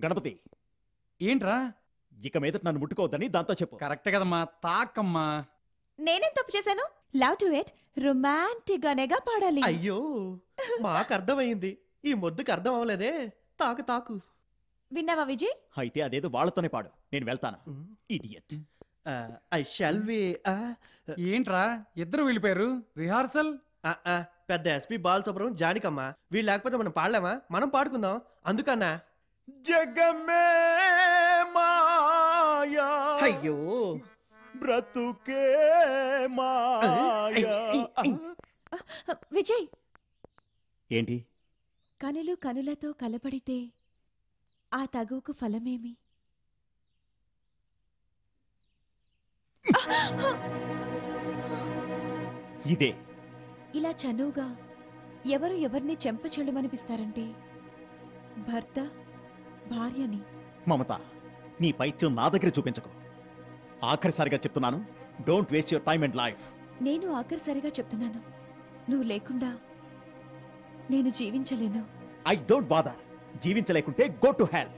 గణపతి,
ఏంట్రా?
ఇక మీదట నన్ను ముట్టుకోవద్దని దాంతో చెప్పు.
కరెక్టే కదమ్మా, తాకమ్మా.
నేనేం తప్పు చేశాను? లవ్ డ్యూయట్ రొమాంటిక్ గానేగా పాడాలి.
అయ్యో, మాకు అర్థమైంది. ఈ మొద్దుకి అర్థం అవ్వలేదే. తాకు తాకు.
విన్నావా విజయ్?
అయితే అదేదో వాళ్ళతోనే పాడు, నేను వెళ్తాను. ఇడియట్.
ఐ షల్ వి.
ఏంట్రా ఇద్దరు వెళ్ళిపోయారు? రిహార్సల్?
పెద్ద ఎస్పి బాలసుబ్రహ్మణ్యం, జానికమ్మ వీళ్ళు లేకపోతే మనం పాడలేమా? మనం పాడుకుందాం. అందుకన్నా జగమే మాయా
అయ్యో
బ్రతుకే మాయా.
విజయ్,
ఏంటి?
కనులు కనులతో కలపడితే ఆ తగువుకు ఫలమేమి?
ఇదే
ఇలా చనువుగా ఎవరు ఎవరిని చెంపచెళ్ళమనిపిస్తారంటే భర్త భార్యని.
మమత, నీ పైత్యం నా దగ్గర చూపించకు. ఆఖరిసారిగా చెప్తున్నాను, don't waste your time and life.
నేను ఆఖరిసారిగా చెప్తున్నాను, నువ్వు లేకుండా నేను జీవించలేను.
I don't bother. జీవించలేకుంటే గో టు హెల్.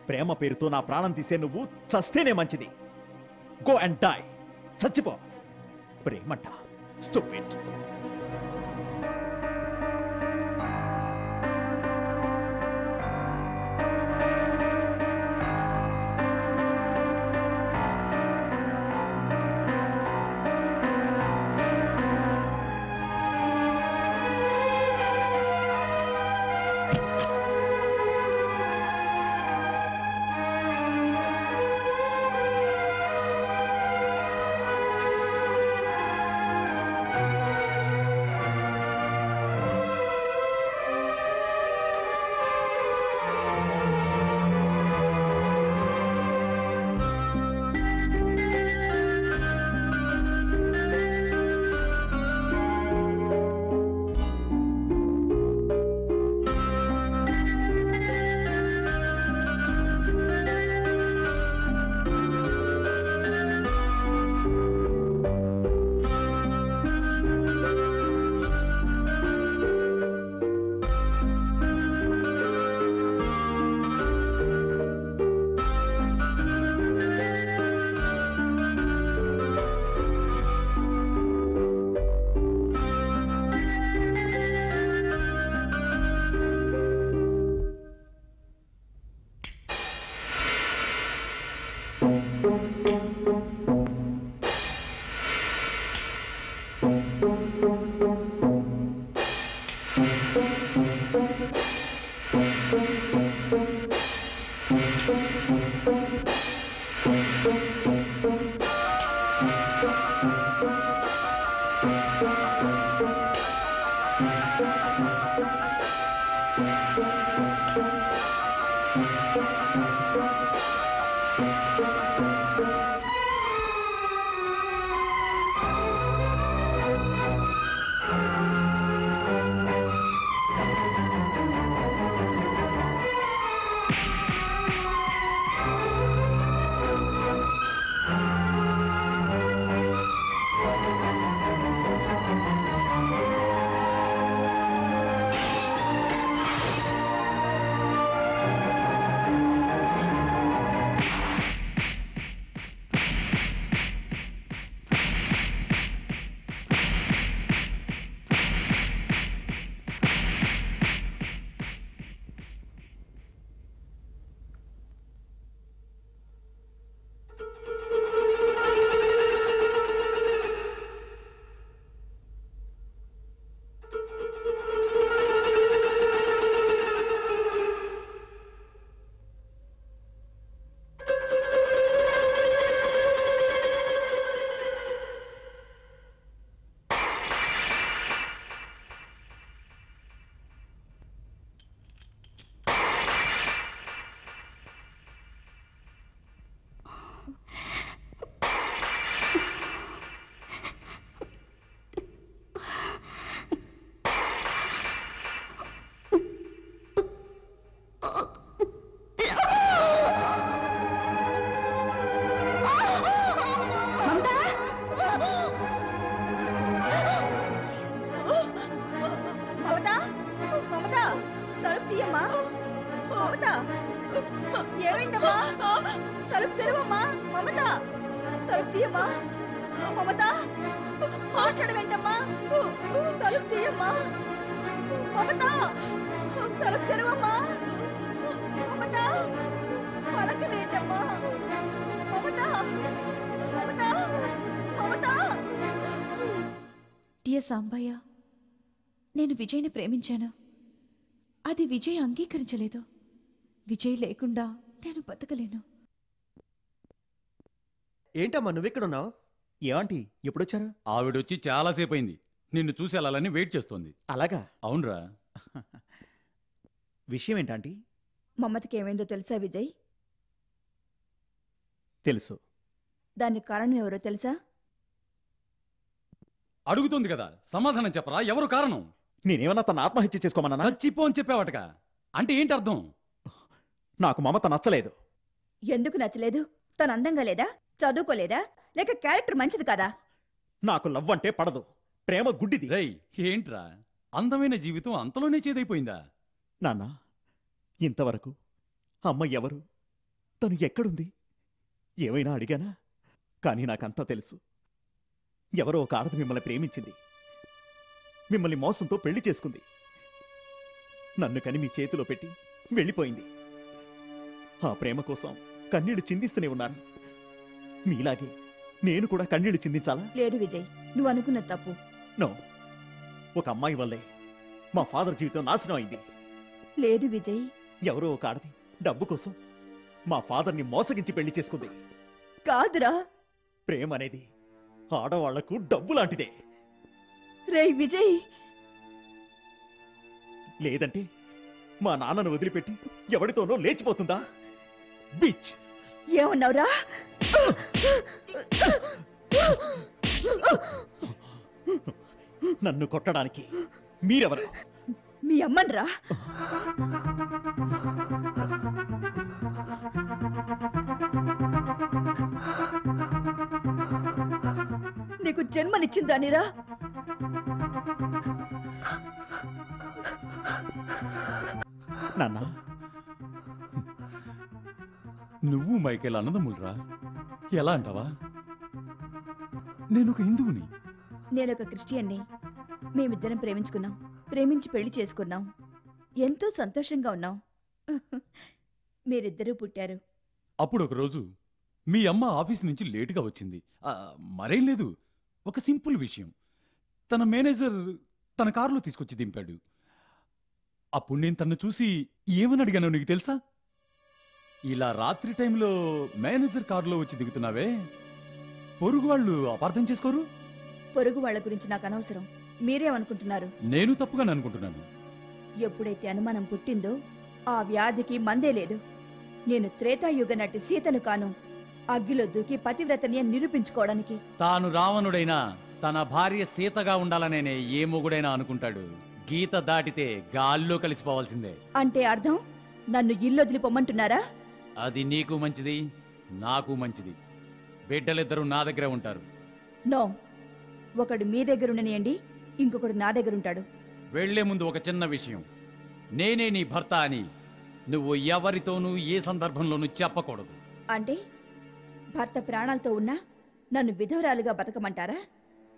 ప్రేమ పేరుతో నా ప్రాణం తీసే నువ్వు చస్తేనే మంచిది. Go and die. చచ్చిపో. ప్రేమంట స్టూపిడ్.
డియర్ సాంబయ్య, నేను విజయ్ని ప్రేమించాను. అది విజయ్ అంగీకరించలేదు. విజయ్ లేకుండా నేను బతకలేను.
ఏంటమ్మా నువ్వెక్కడున్నావు?
ఏమంటి ఎప్పుడొచ్చారు?
ఆవిడొచ్చి చాలాసేపు అయింది. నిన్ను చూసి వెళ్ళాలని వెయిట్ చేస్తోంది.
అలాగా?
అవునరా.
విషయం ఏంటంటీ?
మమతకి ఏమైందో తెలుసా విజయ్?
తెలుసు.
దానికి కారణం ఎవరో తెలుసా?
అడుగుతుంది కదా, సమాధానం చెప్పరా. ఎవరు కారణం?
నేనేమన్నా తన ఆత్మహత్య చేసుకోమన్నా?
చచ్చిపో అని చెప్పావటగా. అంటే ఏంటి అర్థం?
నాకు మమత నచ్చలేదు.
ఎందుకు నచ్చలేదు? తను అందంగా లేదా, చదువుకోలేదా, లేక క్యారెక్టర్ మంచిది కదా?
నాకు లవ్ అంటే పడదు. ప్రేమ గుడ్డిది.
రేయ్, ఏంట్రా అందమైన జీవితం అంతలోనే చేదైపోయిందా?
నాన్న, ఇంతవరకు అమ్మ ఎవరు, తను ఎక్కడుంది ఏమైనా అడిగానా? కానీ నాకంతా తెలుసు. ఎవరో ఒక ఆడది మిమ్మల్ని ప్రేమించింది, మిమ్మల్ని మోసంతో పెళ్లి చేసుకుంది, నన్ను కని మీ చేతిలో పెట్టి వెళ్ళిపోయింది. ఆ ప్రేమ కోసం కన్నీళ్లు చిందిస్తూనే ఉన్నాను. మీలాగే నేను కూడా కన్నీళ్లు చిందించాలా?
లేదు విజయ్, నువ్వు అనుకున్న తప్పు.
నో, ఒక అమ్మాయి వల్లే మా ఫాదర్ జీవితం నాశనం అయింది.
లేదు విజయ్,
ఎవరో ఒక ఆడది డబ్బు కోసం మా ఫాదర్ని మోసగించి పెళ్లి చేసుకుంది.
కాదురా.
ప్రేమ అనేది ఆడవాళ్లకు డబ్బు లాంటిదే.
రేయ్ విజయ్,
లేదంటే మా నాన్నను వదిలిపెట్టి ఎవడితోనో లేచిపోతుందా? బిచ్!
ఏమన్నావురా?
నన్ను కొట్టడానికి మీరెవరు?
మీ అమ్మన్రా. నీకు జన్మనిచ్చిందానిరా.
నాన్న,
నువ్వు మైకేల్ అన్నదమ్ములరా. ఎలా అంటావా? నేనొక హిందువుని.
నేనొక క్రిస్టియన్ని. మేమిద్దరం ప్రేమించుకున్నాం, ప్రేమించి పెళ్లి చేసుకున్నాం, ఎంతో సంతోషంగా ఉన్నాం. మీరిద్దరూ పుట్టారు.
అప్పుడు ఒకరోజు మీ అమ్మ ఆఫీస్ నుంచి లేటుగా వచ్చింది. మరేం లేదు, ఒక సింపుల్ విషయం. తన మేనేజర్ తన కారులో తీసుకొచ్చి దింపాడు. అప్పుడు నేను తన్ను చూసి ఏమని అడిగానో నీకు తెలుసా? ఇలా రాత్రి టైంలో మేనేజర్ కారులో వచ్చి దిగుతున్నావే, పొరుగు వాళ్ళు అపార్థం చేసుకోరు?
పొరుగు వాళ్ళ గురించి నాకు అనవసరం. మీరేమనుకుంటున్నారు?
నేను తప్పుగానే అనుకుంటున్నాను.
ఎప్పుడైతే అనుమానం పుట్టిందో ఆ వ్యాధికి మందే లేదు. నేను త్రేతాయుగ నటి సీతను కాను, అగ్గిలో దూకి పతివ్రతని నిరూపించుకోవడానికి.
తాను రావణుడైనా తన భార్య సీతగా ఉండాలనే ఏ మొగుడైనా అనుకుంటాడు. గీత దాటితే గాల్లో కలిసిపోవాల్సిందే.
అంటే అర్థం నన్ను ఇల్లొదిలి పొమ్మంటున్నారా?
అది నీకు మంచిది, నాకు మంచిది. బిడ్డలిద్దరూ నా దగ్గరే ఉంటారు.
నో, ఒకడు మీ దగ్గరుండనియండి, ఇంకొకడు నా దగ్గరుంటాడు.
వెళ్లే ముందు ఒక చిన్న విషయం. నేనే నీ భర్త అని నువ్వు ఎవరితోనూ ఏ సందర్భంలోనూ చెప్పకూడదు.
అంటే భర్త ప్రాణాలతో ఉన్నా నన్ను విధవరాలుగా బతకమంటారా?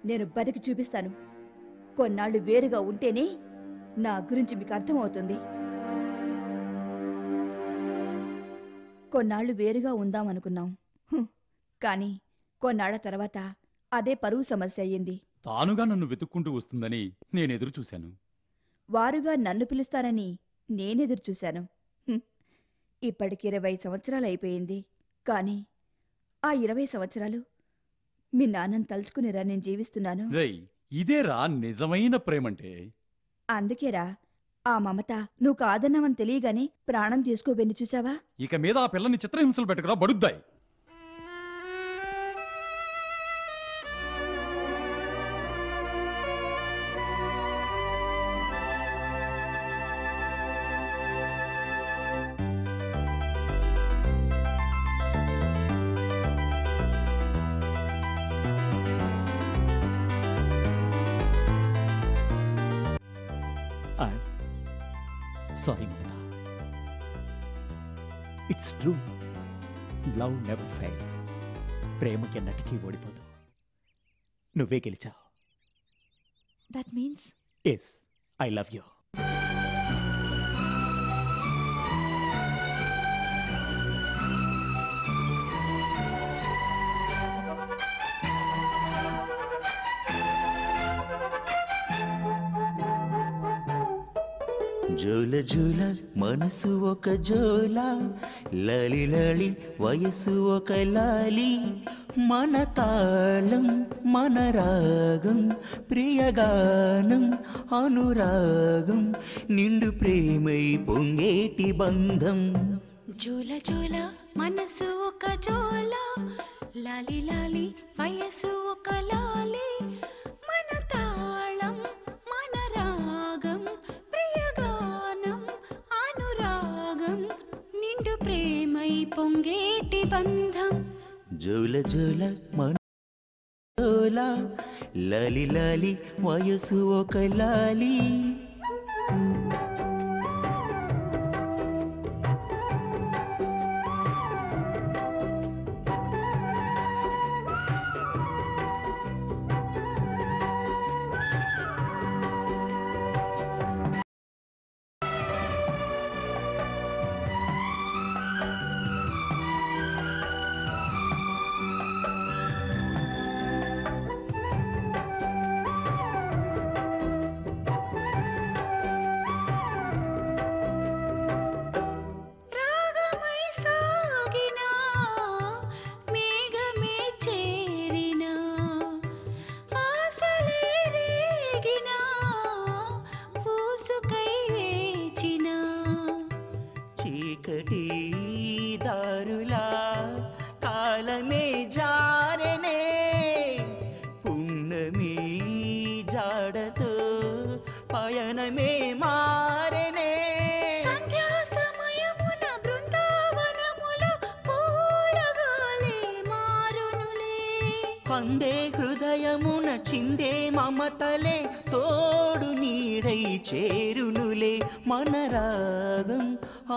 నేను బతికి చూపిస్తాను. కొన్నాళ్ళు వేరుగా ఉంటేనే నా గురించి మీకు అర్థమవుతుంది. కొన్నాళ్ళు వేరుగా ఉందామనుకున్నాం, కానీ కొన్నాళ్ల తర్వాత అదే పరువు సమస్య అయ్యింది.
తానుగా నన్ను వెతుక్కుంటూ వస్తుందని నేనెదురు చూశాను.
వారుగా నన్ను పిలుస్తారని నేనెదురు చూశాను. ఇప్పటికి 20 సంవత్సరాలు అయిపోయింది. కానీ ఆ 20 సంవత్సరాలు మీ నాన్నను తలుచుకునేరా నేను జీవిస్తున్నాను.
రేయ్, ఇదేరా నిజమైన ప్రేమంటే.
అందుకేరా ఆ మమత నువ్వు కాదన్నావని తెలియగానే ప్రాణం తీసుకోబెన్ని చూసావా?
ఇక మీద ఆ పిల్లని చిత్రహింసలు పెట్టుకురా బడుద్దాయి.
Sorry Mamata. It's true, love never fails. ప్రేమకి ఎన్నటికీ ఓడిపోదు. నువ్వే గెలిచావు.
That means
yes, I love you.
జోల జోల మనసు ఒక జోల లాలి లాలి వయసు ఒక లాలి మన తాళం మన రాగం ప్రియగానం అనురాగం నిండు ప్రేమై పొంగేటి బంధం
జోల జోల మనసు ఒక జోల లాలి లాలి వయసు ఒక లాలి మన తాళం మన రాగం ప్రియగానం అనురాగం నిండు ప్రేమై పొంగేటి బంధం
జోల జోల మన జోల లాలి లాలి వయసు ఒక లాలి
రాగమై సాగినా మేఘమే చేరినా ఆశలే రేగినా పూసుకై వేచినా
చీకటి దారులా కాలమే జారనే పున్నమి జాడతో పయనమే మారనే
సంధ్యా సమయమున బృందావనముల పూలగాలే మారునులే
కందే హృదయమున చిందే మమతలే తోడు నీడై చేరునులే మన రాగం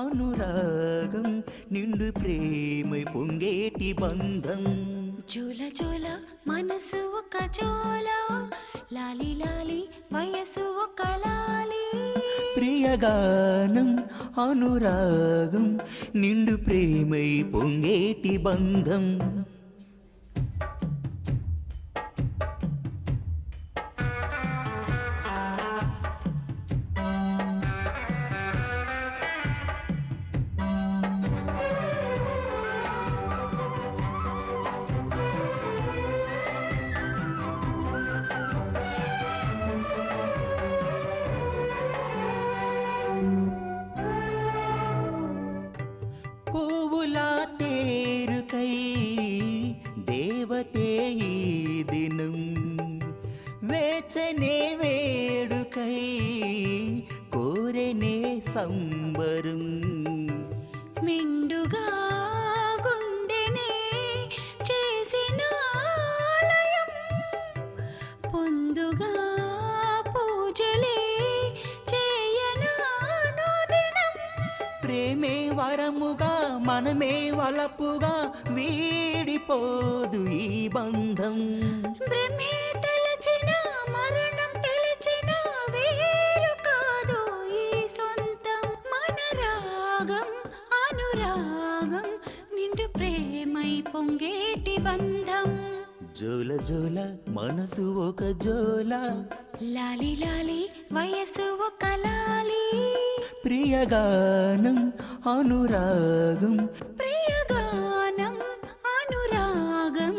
అనురాగం నిండు ప్రేమై పొంగేటి బంధం
జోల జోల మనసు ఒక జోల లాలి లాలి వయసు ఒక లాలి
ప్రియగానం అనురాగం నిండు ప్రేమై పొంగేటి బంధం పువ్వులా తేరుకై దేవతే ఈ దినం వేచనే వేడుకై కోరెనే సంబరం
మెండుగా గుండెనే చేసిన ఆలయం పొందుగా పూజలే చేయనానుదినం
ప్రేమే వరముగా మనమే వలపుగా వీడిపోదు ఈ బంధం
బ్రహ్మే తలచిన మరణం పిలిచిన వేరు కాదు ఈ సొంతం మన రాగం అనురాగం నిండు ప్రేమై పొంగేటి బంధం
జోల జోల మనసు ఒక జోల
లాలి లాలి వయసు ఒక లాలి
ప్రియగానం అనురాగం
ప్రియగానం అనురాగం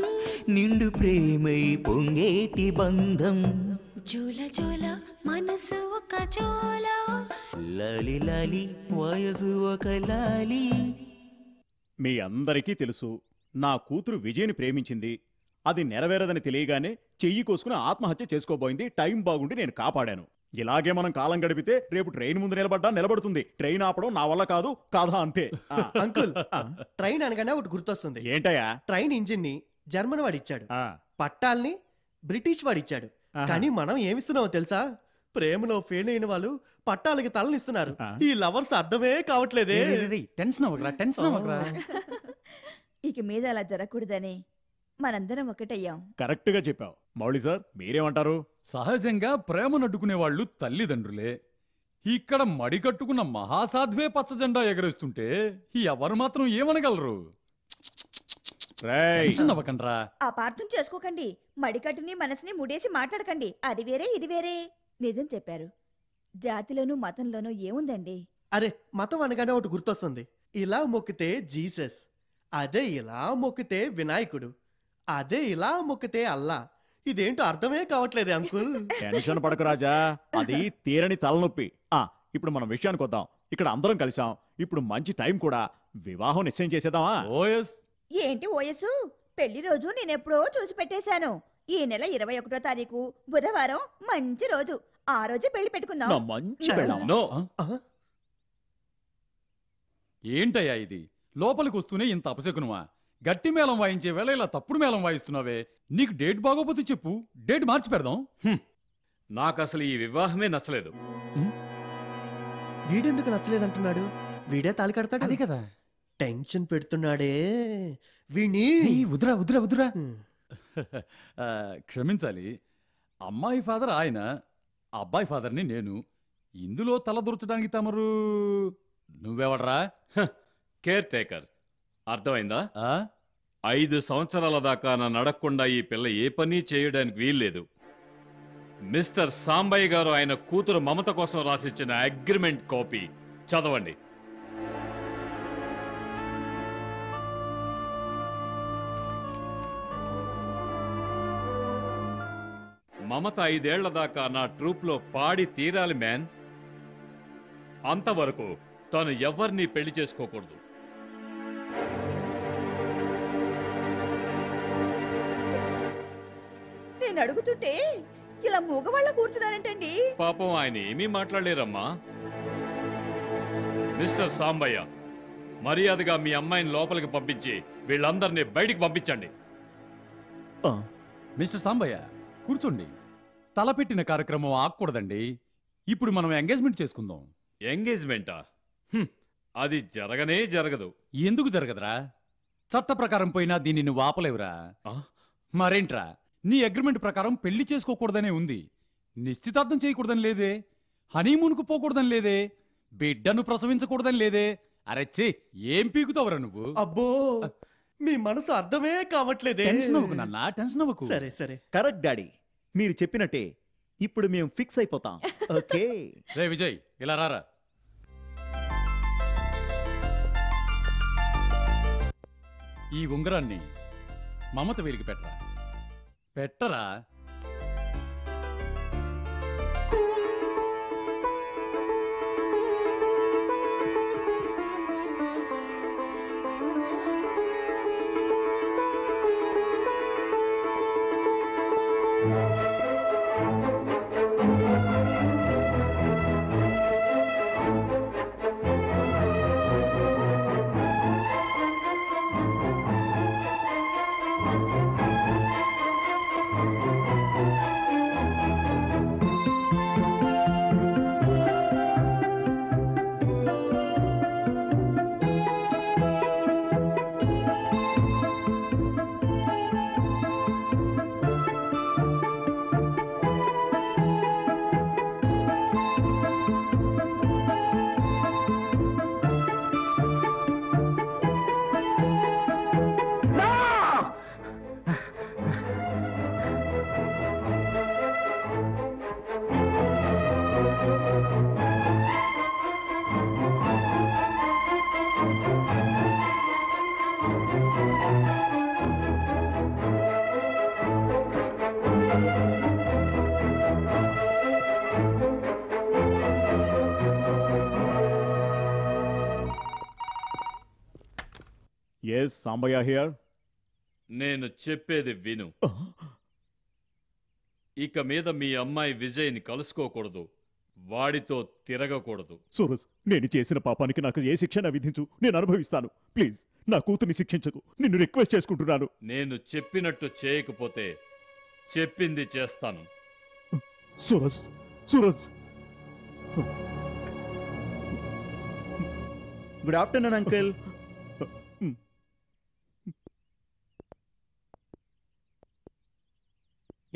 నిండు ప్రేమై పొంగేటి బంధం
జోల జోల మనసు ఒక జోల
లాలి లాలి వయసు ఒక లాలి
మీ అందరికీ తెలుసు నా కూతురు విజయ్ని ప్రేమించింది. అది నెరవేరదని తెలియగానే చెయ్యి కోసుకుని ఆత్మహత్య చేసుకోబోయింది. టైం బాగుండి నేను కాపాడాను. ఇలాగే మనం కాలం గడిపితే రేపు ట్రైన్ ముందు నిలబడ్డా నిలబడుతుంది. ట్రైన్ ఆపడం నా వల్ల కాదు కాదా అంతే.
అంకుల్ ట్రైన్ అనగానే ఒకటి గుర్తొస్తుంది.
ఏంటయ్యా?
ట్రైన్ ఇంజిన్ ని జర్మన్ వాడిచ్చాడు, పట్టాల్ని బ్రిటిష్ వాడిచ్చాడు. కానీ మనం ఏమిస్తున్నామో తెలుసా? ప్రేమలో ఫెయిల్ అయిన వాళ్ళు పట్టాలకి తలనిస్తున్నారు. ఈ లవర్స్ అర్థమే కావట్లేదే.
Tension అవ్వకరా, tension అవ్వకరా.
ఇక మీద అలా జరగకూడదని మనందరం ఒకటయ్యాం.
కరెక్ట్ గా చెప్పావు మౌళి సార్. మీరేమంటారు?
సహజంగా ప్రేమ నడ్డుకునే వాళ్ళు తల్లిదండ్రులే. ఇక్కడ మడికట్టుకున్న మహాసాధ్వే పచ్చజెండా ఎగరేస్తుంటే ఎవరు మాత్రం ఏమనగలరు? టెన్షన్ అవ్వకండ్రా.
ఆ పార్థం చేసుకోకండి. మడికట్టుని మనసుని ముడేసి మాట్లాడకండి. అది వేరే ఇది వేరే. నిజం చెప్పారు. జాతిలోనూ మతంలోనూ ఏముందండి?
అరే మతం అనగానే ఒకటి గుర్తొస్తుంది. ఇలా మొక్కితే జీసస్, అదే ఇలా మొక్కితే వినాయకుడు, అదే ఇలా మొక్కితే అల్లా. ఇదేంటో అర్థమే కావట్లేదు అంకుల్.
టెన్షన్ పడకు రాజా, అది తీరని తలనొప్పి. ఇప్పుడు మనం విషయానికి వద్దాం. ఇక్కడ అందరం కలిసాం, ఇప్పుడు మంచి టైం కూడా. వివాహం నిశ్చయం చేసేద్దామా?
ఓఎస్.
ఏంటి ఓయసు? పెళ్లి రోజు నేనెప్పుడో చూసి పెట్టేశాను. ఈ నెల 21వ తారీఖు బుధవారం మంచి రోజు. ఆ రోజు పెళ్లి పెట్టుకుందాం.
నా మంచి పెళ్ళాం.
నో,
ఏంటయ్యా ఇది? లోపలికి వస్తూనే ఇంత అపశకునమా? గట్టి మేళం వాయించే వేళ ఇలా తప్పుడు మేళం వాయిస్తున్నావే. నీకు డేట్ బాగోపోతే చెప్పు, డేట్ మార్చి పెడదాం.
నాకు అసలు ఈ వివాహమే నచ్చలేదు.
వీడెందుకు నచ్చలేదంటున్నాడు? వీడే తాళి కడతాడు.
అదే కదా.
టెన్షన్ పెడుతున్నాడే వీణి.
వద్దురా వద్దురా వద్దురా. క్షమించాలి. అమ్మాయి ఫాదర్ ఆయన, అబ్బాయి ఫాదర్ని నేను. ఇందులో తల దూర్చడానికి తమరు నువ్వెవడరా?
Care taker. అర్థమైందా? 5 సంవత్సరాల దాకా నన్ను అడగకుండా ఈ పిల్ల ఏ పని చేయడానికి వీల్లేదు. మిస్టర్ సాంబయ్య గారు ఆయన కూతురు మమత కోసం రాసిచ్చిన అగ్రిమెంట్ కాపీ చదవండి. మమత 5 ఏళ్ల దాకా నా ట్రూప్లో పాడి తీరాలి మ్యాన్. అంతవరకు తను ఎవరిని పెళ్లి చేసుకోకూడదు.
నేను అడుగుతుంటే ఇలా మూగవాళ్ళ కూర్చున్నారంటండి.
పాపం ఆయన ఏమీ మాట్లాడలేరమ్మా. మిస్టర్ సాంబయ్య, మర్యాదగా మీ అమ్మాయిని లోపలికి పంపించి వీళ్ళందరినీ బయటికి పంపించండి.
మిస్టర్ సాంబయ్య కూర్చోండి. తలపెట్టిన కార్యక్రమం ఆగకూడదండి. ఇప్పుడు మనం ఎంగేజ్మెంట్ చేసుకుందాం.
ఎంగేజ్మెంటా? అది జరగనే జరగదు.
ఎందుకు జరగదురా? చట్ట ప్రకారం పోయినా దీన్ని నువ్వు ఆపలేవురా. మరేంట్రా, నీ అగ్రిమెంట్ ప్రకారం పెళ్లి చేసుకోకూడదనే ఉంది. నిశ్చితార్థం చేయకూడదని లేదే, హనీమూన్కు పోకూడదని లేదే, బిడ్డను ప్రసవించకూడదని లేదే. అరెచ్చి, ఏం పీకుతావురా నువ్వు?
అబ్బో, మీ మనసు అర్థమే కావట్లేదే.
టెన్షన్ అవ్వకు నాన్న, టెన్షన్ అవ్వకు.
సరే సరే.
కరెక్ట్ డాడీ, మీరు చెప్పినట్టే. ఇప్పుడు మేము ఫిక్స్ అయిపోతాం. ఓకే.
రే విజయ్, ఇలా రారా. ఈ ఉంగరాన్ని మమత వేలికి పెట్టరా. పెట్టరా.
Yes Sambaiah here.
నేను చెప్పేది విను. ఇక మీద మీ అమ్మాయి విజయ్ని కలుసుకోకూడదు, వాడితో తిరగకూడదు.
సూరజ్, నేను చేసిన పాపానికి నాకు ఏ శిక్షణ విధించు, నేను అనుభవిస్తాను. ప్లీజ్ నా కూతుర్ని శిక్షించకు, నిన్ను రిక్వెస్ట్ చేసుకుంటున్నాను.
నేను చెప్పినట్టు చేయకపోతే చెప్పింది చేస్తాను.
Suraj, Suraj. Good afternoon uncle.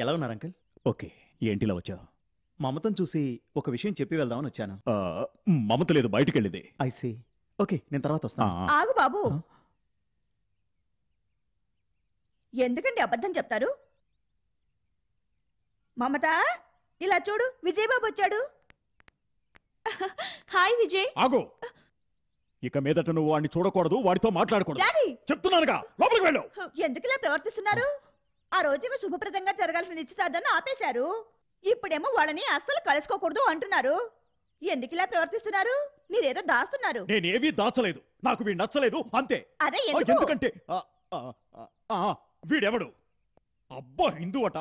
ఎలా ఉన్నారు అంకుల్? ఓకే. ఏంటిలా వచ్చావు? మమతను చూసి ఒక విషయం చెప్పి వెళ్దామని వచ్చాను. మమత లేదు, బయటికి వెళ్ళింది. ఐసీ. ఓకే, నేను తర్వాత వస్తాను.
ఆగు బాబు, ఎందుకండి అబద్ధం చెప్తారు? మమత, ఇలా చూడు, విజయబాబు వచ్చాడు.
హాయ్ విజయ్.
ఆగు. ఇక మీదట నువ్వు వాడిని చూడకూడదు, వాడితో మాట్లాడకూడదు.
డాడీ
చెప్తున్నానుగా, లోపలికి వెళ్ళు.
ఎందుకులా ప్రవర్తిస్తున్నారు? ఆ రోజేమో శుభప్రదంగా జరగాల్సిన నిశ్చితార్థాన్ని ఆపేశారు. ఇప్పుడేమో వాళ్ళని అస్సలు కలుసుకోకూడదు అంటున్నారు. ఎందుకులా ప్రవర్తిస్తున్నారు? మీరేదో దాస్తున్నారు.
నేనేవీ దాచలేదు, నాకు వీడు నచ్చలేదు అంతే.
అదే
ఎందుకంటే వీడెవడు? అబ్బా హిందువట,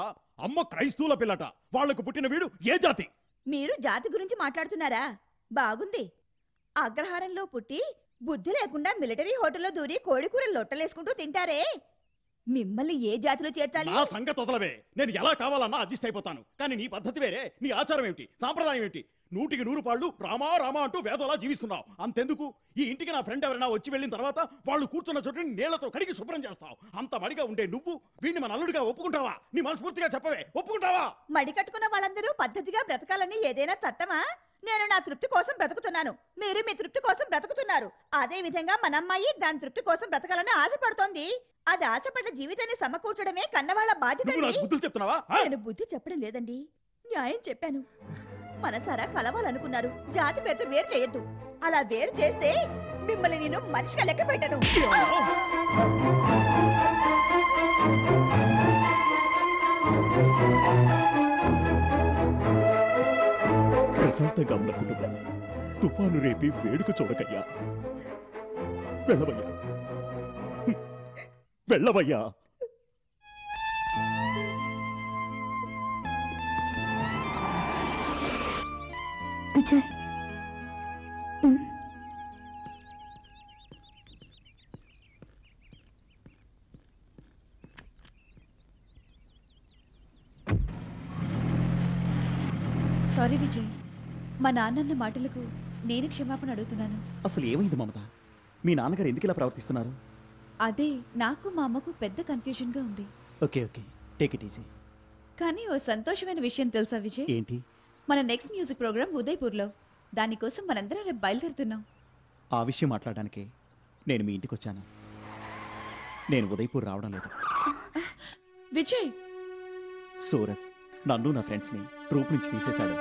అమ్మ క్రైస్తవుల పిల్లట. వాళ్లకు పుట్టిన వీడు ఏ జాతి?
మీరు జాతి గురించి మాట్లాడుతున్నారా? బాగుంది. అగ్రహారంలో పుట్టి బుద్ధి లేకుండా మిలిటరీ హోటల్లో దూరి కోడికూర లొట్టలేసుకుంటూ తింటారే, మిమ్మల్ని ఏ జాతిలో చేర్చాలి?
నా సంగతి వదలవే. నేను ఎలా కావాలన్నా అడ్జస్ట్ అయిపోతాను. కానీ నీ పద్ధతి వేరే, నీ ఆచారం ఏమిటి, సాంప్రదాయం ఏమిటి? 100కి 100 పాళ్ళు రామా రామా అంటూ వేదోలా జీవిస్తున్నావు. అంతెందుకు, ఈ ఇంటికి నా ఫ్రెండ్ ఎవరైనా వచ్చి వెళ్ళిన తర్వాత వాళ్ళు కూర్చున్న చోటుని నీళ్లతో కడిగి శుభ్రం చేస్తావు. అంత మడిగా ఉండే నువ్వు వీడిని మన అల్లుడిగా ఒప్పుకుంటావా? నీ మనస్ఫూర్తిగా చెప్పవే, ఒప్పుకుంటావా?
మడి కట్టుకున్న వాళ్ళందరూ పద్ధతిగా బ్రతకాలని ఏదైనా చట్టమా? నేను నా తృప్తి కోసం బ్రతుకుతున్నాను, మీరు మీ తృప్తి కోసం బ్రతుకుతున్నారు. అదే విధంగా మన అమ్మాయి దాని తృప్తి కోసం బ్రతకాలని ఆశపడుతోంది. అది ఆశపడ్డ జీవితాన్ని సమకూర్చడమే కన్నవాళ్ల బాధ్యత. నేను బుద్ధి చెప్పడం లేదండి, న్యాయం చెప్పాను. మనసారా కలవాలనుకున్నారు, జాతి పేరుతో వేరు చేయొద్దు. అలా వేరు చేస్తే మిమ్మల్ని నేను మనిషిగా లెక్క పెట్టను.
ప్రశాంతంగా ఉన్న కుటుంబాన్ని తుఫాను రేపి వేడుక చూడకయ్యా. వెళ్ళవయ్యా, వెళ్ళవయ్యా.
విజయ్,
సారీ విజయ్, మా నాన్నన్న మాటలకు నేను క్షమాపణ అడుగుతున్నాను.
అసలు ఏమైంది మమత? మీ నాన్నగారు ఎందుకు ఇలా ప్రవర్తిస్తున్నారు?
అదే నాకు మా అమ్మకు పెద్ద కన్ఫ్యూజన్గా ఉంది.
Okay okay, take it easy.
కానీ ఓ సంతోషమైన విషయం తెలుసా విజయ్?
ఏంటి?
మన నెక్స్ట్ మ్యూజిక్ ప్రోగ్రామ్ ఉదయ్పూర్లో. దానికోసం మనందరం రేపు బయలుదేరుతున్నాం.
ఆ విషయం మాట్లాడడానికి నేను మీ ఇంటికి వచ్చాను. నేను ఉదయ్పూర్ రావడం లేదు.
విజయ్,
సూరజ్ నన్ను నా ఫ్రెండ్స్ని ట్రూప్ నుంచి తీసేశాడు.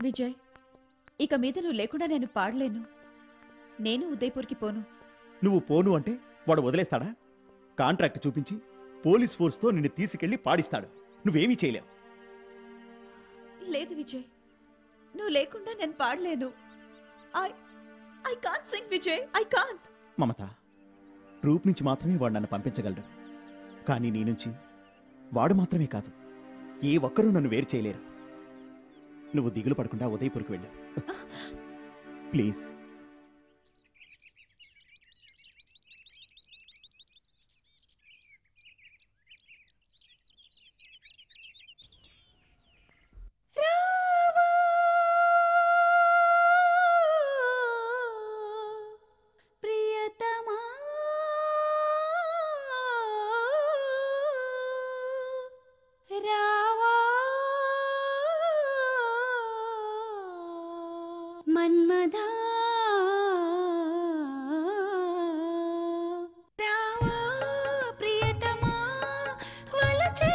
విజయ్, ఇక మీద నువ్వు లేకుండా నేను పాడలేను. నేను ఉదయ్పూర్కి పోను.
నువ్వు పోను అంటే వాడు వదిలేస్తాడా? కాంట్రాక్ట్ చూపించి పోలీస్ ఫోర్స్తో నిన్ను తీసుకెళ్లి పాడిస్తాడు. నువ్వేమీ చేయలేవు.
లేదు విజయ్, నువ్వు లేకుండా నేను పాడలేను. I can't sing Vijay, I can't.
Mamata, troupe నుంచి మాత్రమే వాడు నన్ను పంపించగలడు. కానీ నీ నుంచి వాడు మాత్రమే కాదు, ఏ ఒక్కరూ నన్ను వేరు చేయలేరు. నువ్వు దిగులు పడకుండా ఉదయ్పూర్కి వెళ్ళు ప్లీజ్.
మన్మధా రావా ప్రియతమా వలచే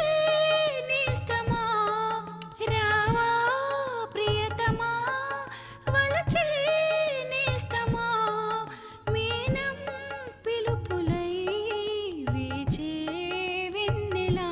నేస్తమా రావా ప్రియతమా వలచే నేస్తమా మీనం పిలుపులై వీచే వెన్నెలా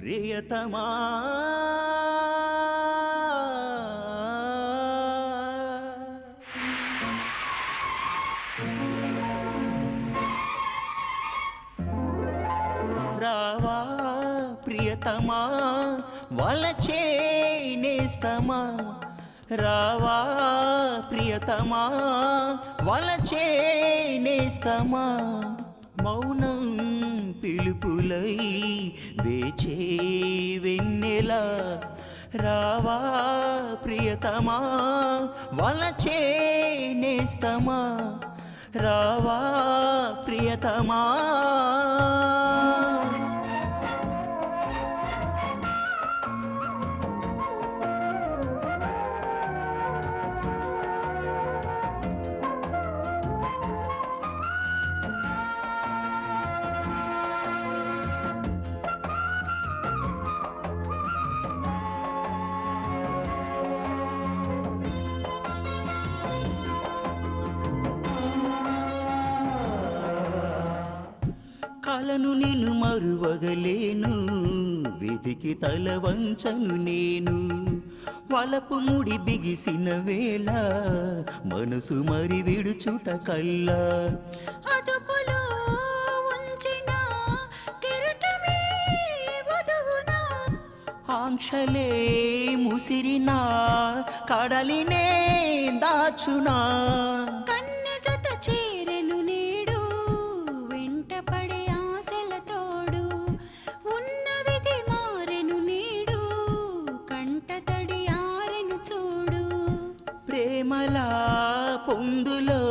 ప్రియతమా రావా ప్రియతమా వలచే నేస్తమా రావా ప్రియతమా వలచే నేస్తమా మౌనం పిలుపులై వేచే వెన్నెల రావా ప్రియతమా వలచే నేస్తమా రావా ప్రియతమా కలను నేను మరువగలేను వెతికి తల వంచను నేను వలపు ముడి బిగిసిన వేళ మనసు మరి విడుచుట కల్లా
అదుపులో ఉంచిన కెరటమే వదుగునా
ఆంక్షలే ముసిరినా కడలినే దాచునా
కన్నె జత చేరెను నేడు వెంటపడే ఆశల తోడు ఉన్న విధి మారెను నేడు కంట తడి ఆరెను చూడు
ప్రేమలా పొందులో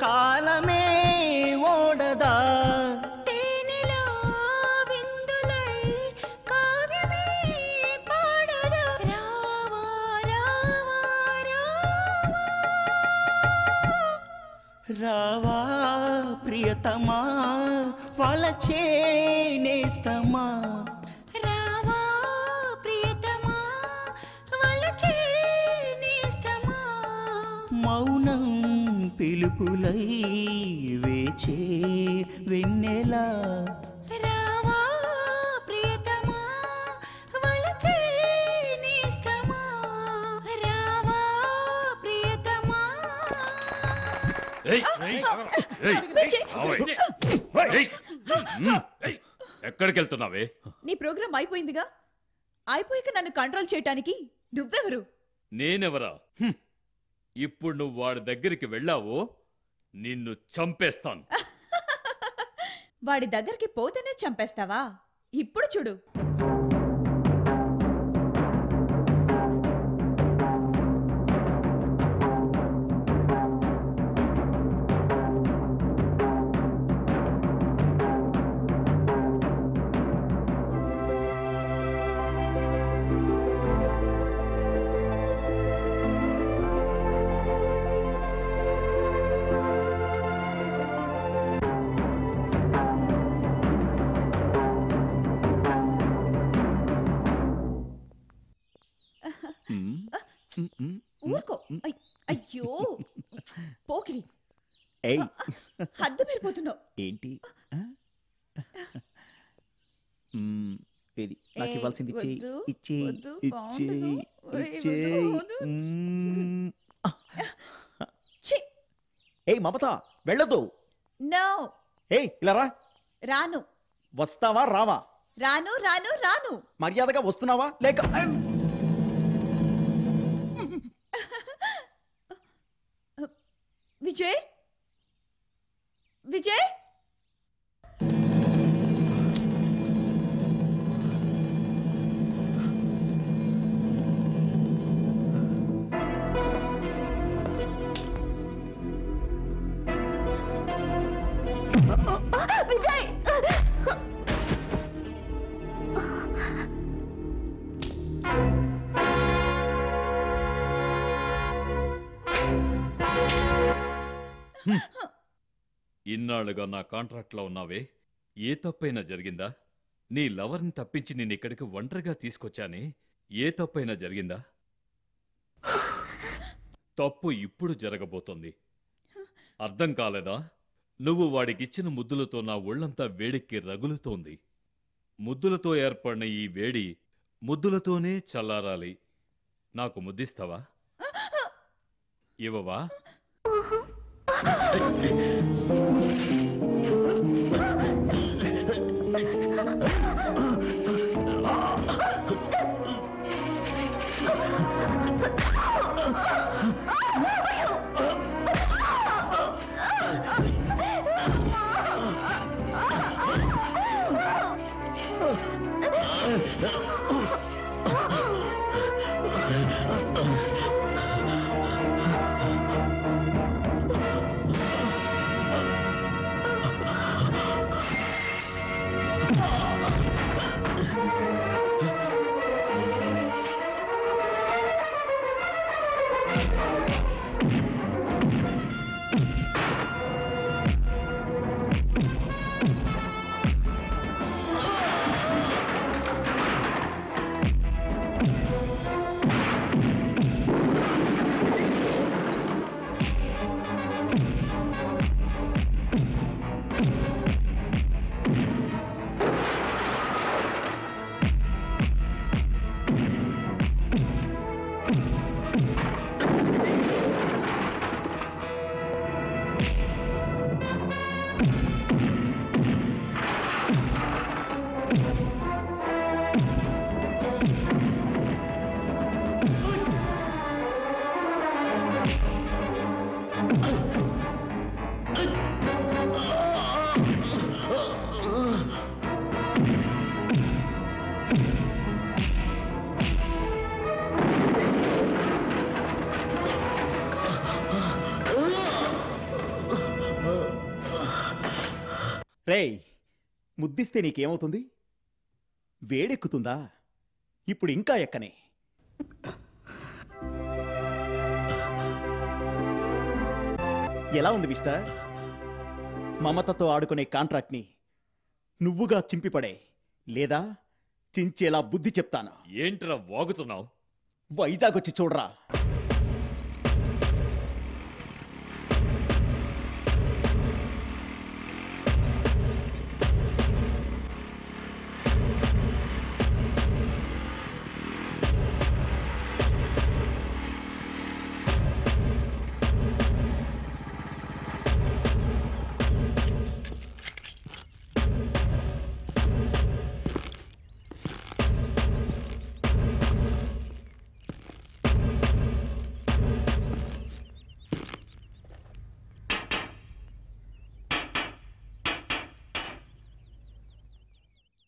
కాలమే ఓడదా
తేనెలో విందులై కావ్యమే పాడదా రావా రావా
రావా ప్రియతమా వలచే నేస్తమా
రావా ప్రియతమా వలచే నేస్తమా
మౌనం పిలుపులై వేచే వెన్నెల
రావా ప్రియతమా వలచే నేస్తమా రావా ప్రియతమా
ఏయ్, ఏయ్, ఏయ్,
విజయ్!
ఆవయ్. ఏయ్, ఏయ్, ఎక్కడికి వెళ్తున్నావే?
నీ ప్రోగ్రాం అయిపోయిందిగా అయిపోయాక నన్ను కంట్రోల్ చేయటానికి నువ్వెవరు?
నేనెవరా? హ్మ్. ఇప్పుడు నువ్వు వాడి దగ్గరికి వెళ్ళావో నిన్ను చంపేస్తాను.
వాడి దగ్గరికి పోతేనే చంపేస్తావా? ఇప్పుడు చూడు. ఊరుకో. అయ్యో పోకిరి,
ఏయ్
హద్దు మీరిపోతున్నావు.
ఏంటి ఇది నాకు
ఏయ్,
ఇవ్వాల్సింది ఇచ్చేయి
వద్దు,
ఇచ్చేయి
వద్దు,
ఇచ్చేయి
బాగుండదు. ఏయ్,
ఇచ్చేయి
వద్దు. ఛీ!
ఏయ్ మమత వెళ్ళదు.
నో,
ఏయ్ ఇలా రా.
రాను
వస్తావా రావా?
రాను రాను రాను.
మర్యాదగా వస్తున్నావా లేక?
విజయ్, విజయ్,
విజయ్
ఇన్నాళ్ళుగా నా కాంట్రాక్ట్లో ఉన్నావే, ఏ తప్పైనా జరిగిందా? నీ లవర్ని తప్పించి నిన్నిక్కడికి ఒంటరిగా తీసుకొచ్చానే, ఏ తప్పైనా జరిగిందా? తప్పు ఇప్పుడు జరగబోతోంది. అర్థం కాలేదా? నువ్వు వాడికిచ్చిన ముద్దులతో నా ఒళ్ళంతా వేడెక్కి రగులుతోంది. ముద్దులతో ఏర్పడిన ఈ వేడి ముద్దులతోనే చల్లారాలి. నాకు ముద్దిస్తావా? ఇవ్వవా?
రేయ్, ముద్దిస్తే నీకేమవుతుంది? వేడెక్కుతుందా? ఇప్పుడు ఇంకా ఎక్కనే. ఎలా ఉంది మిస్టర్? మమతతో ఆడుకునే కాంట్రాక్ట్ని నువ్వుగా చింపిపడే, లేదా చించేలా బుద్ధి చెప్తాను.
ఏంట్రా వాగుతున్నావు?
వైజాగ్ వచ్చి చూడరా.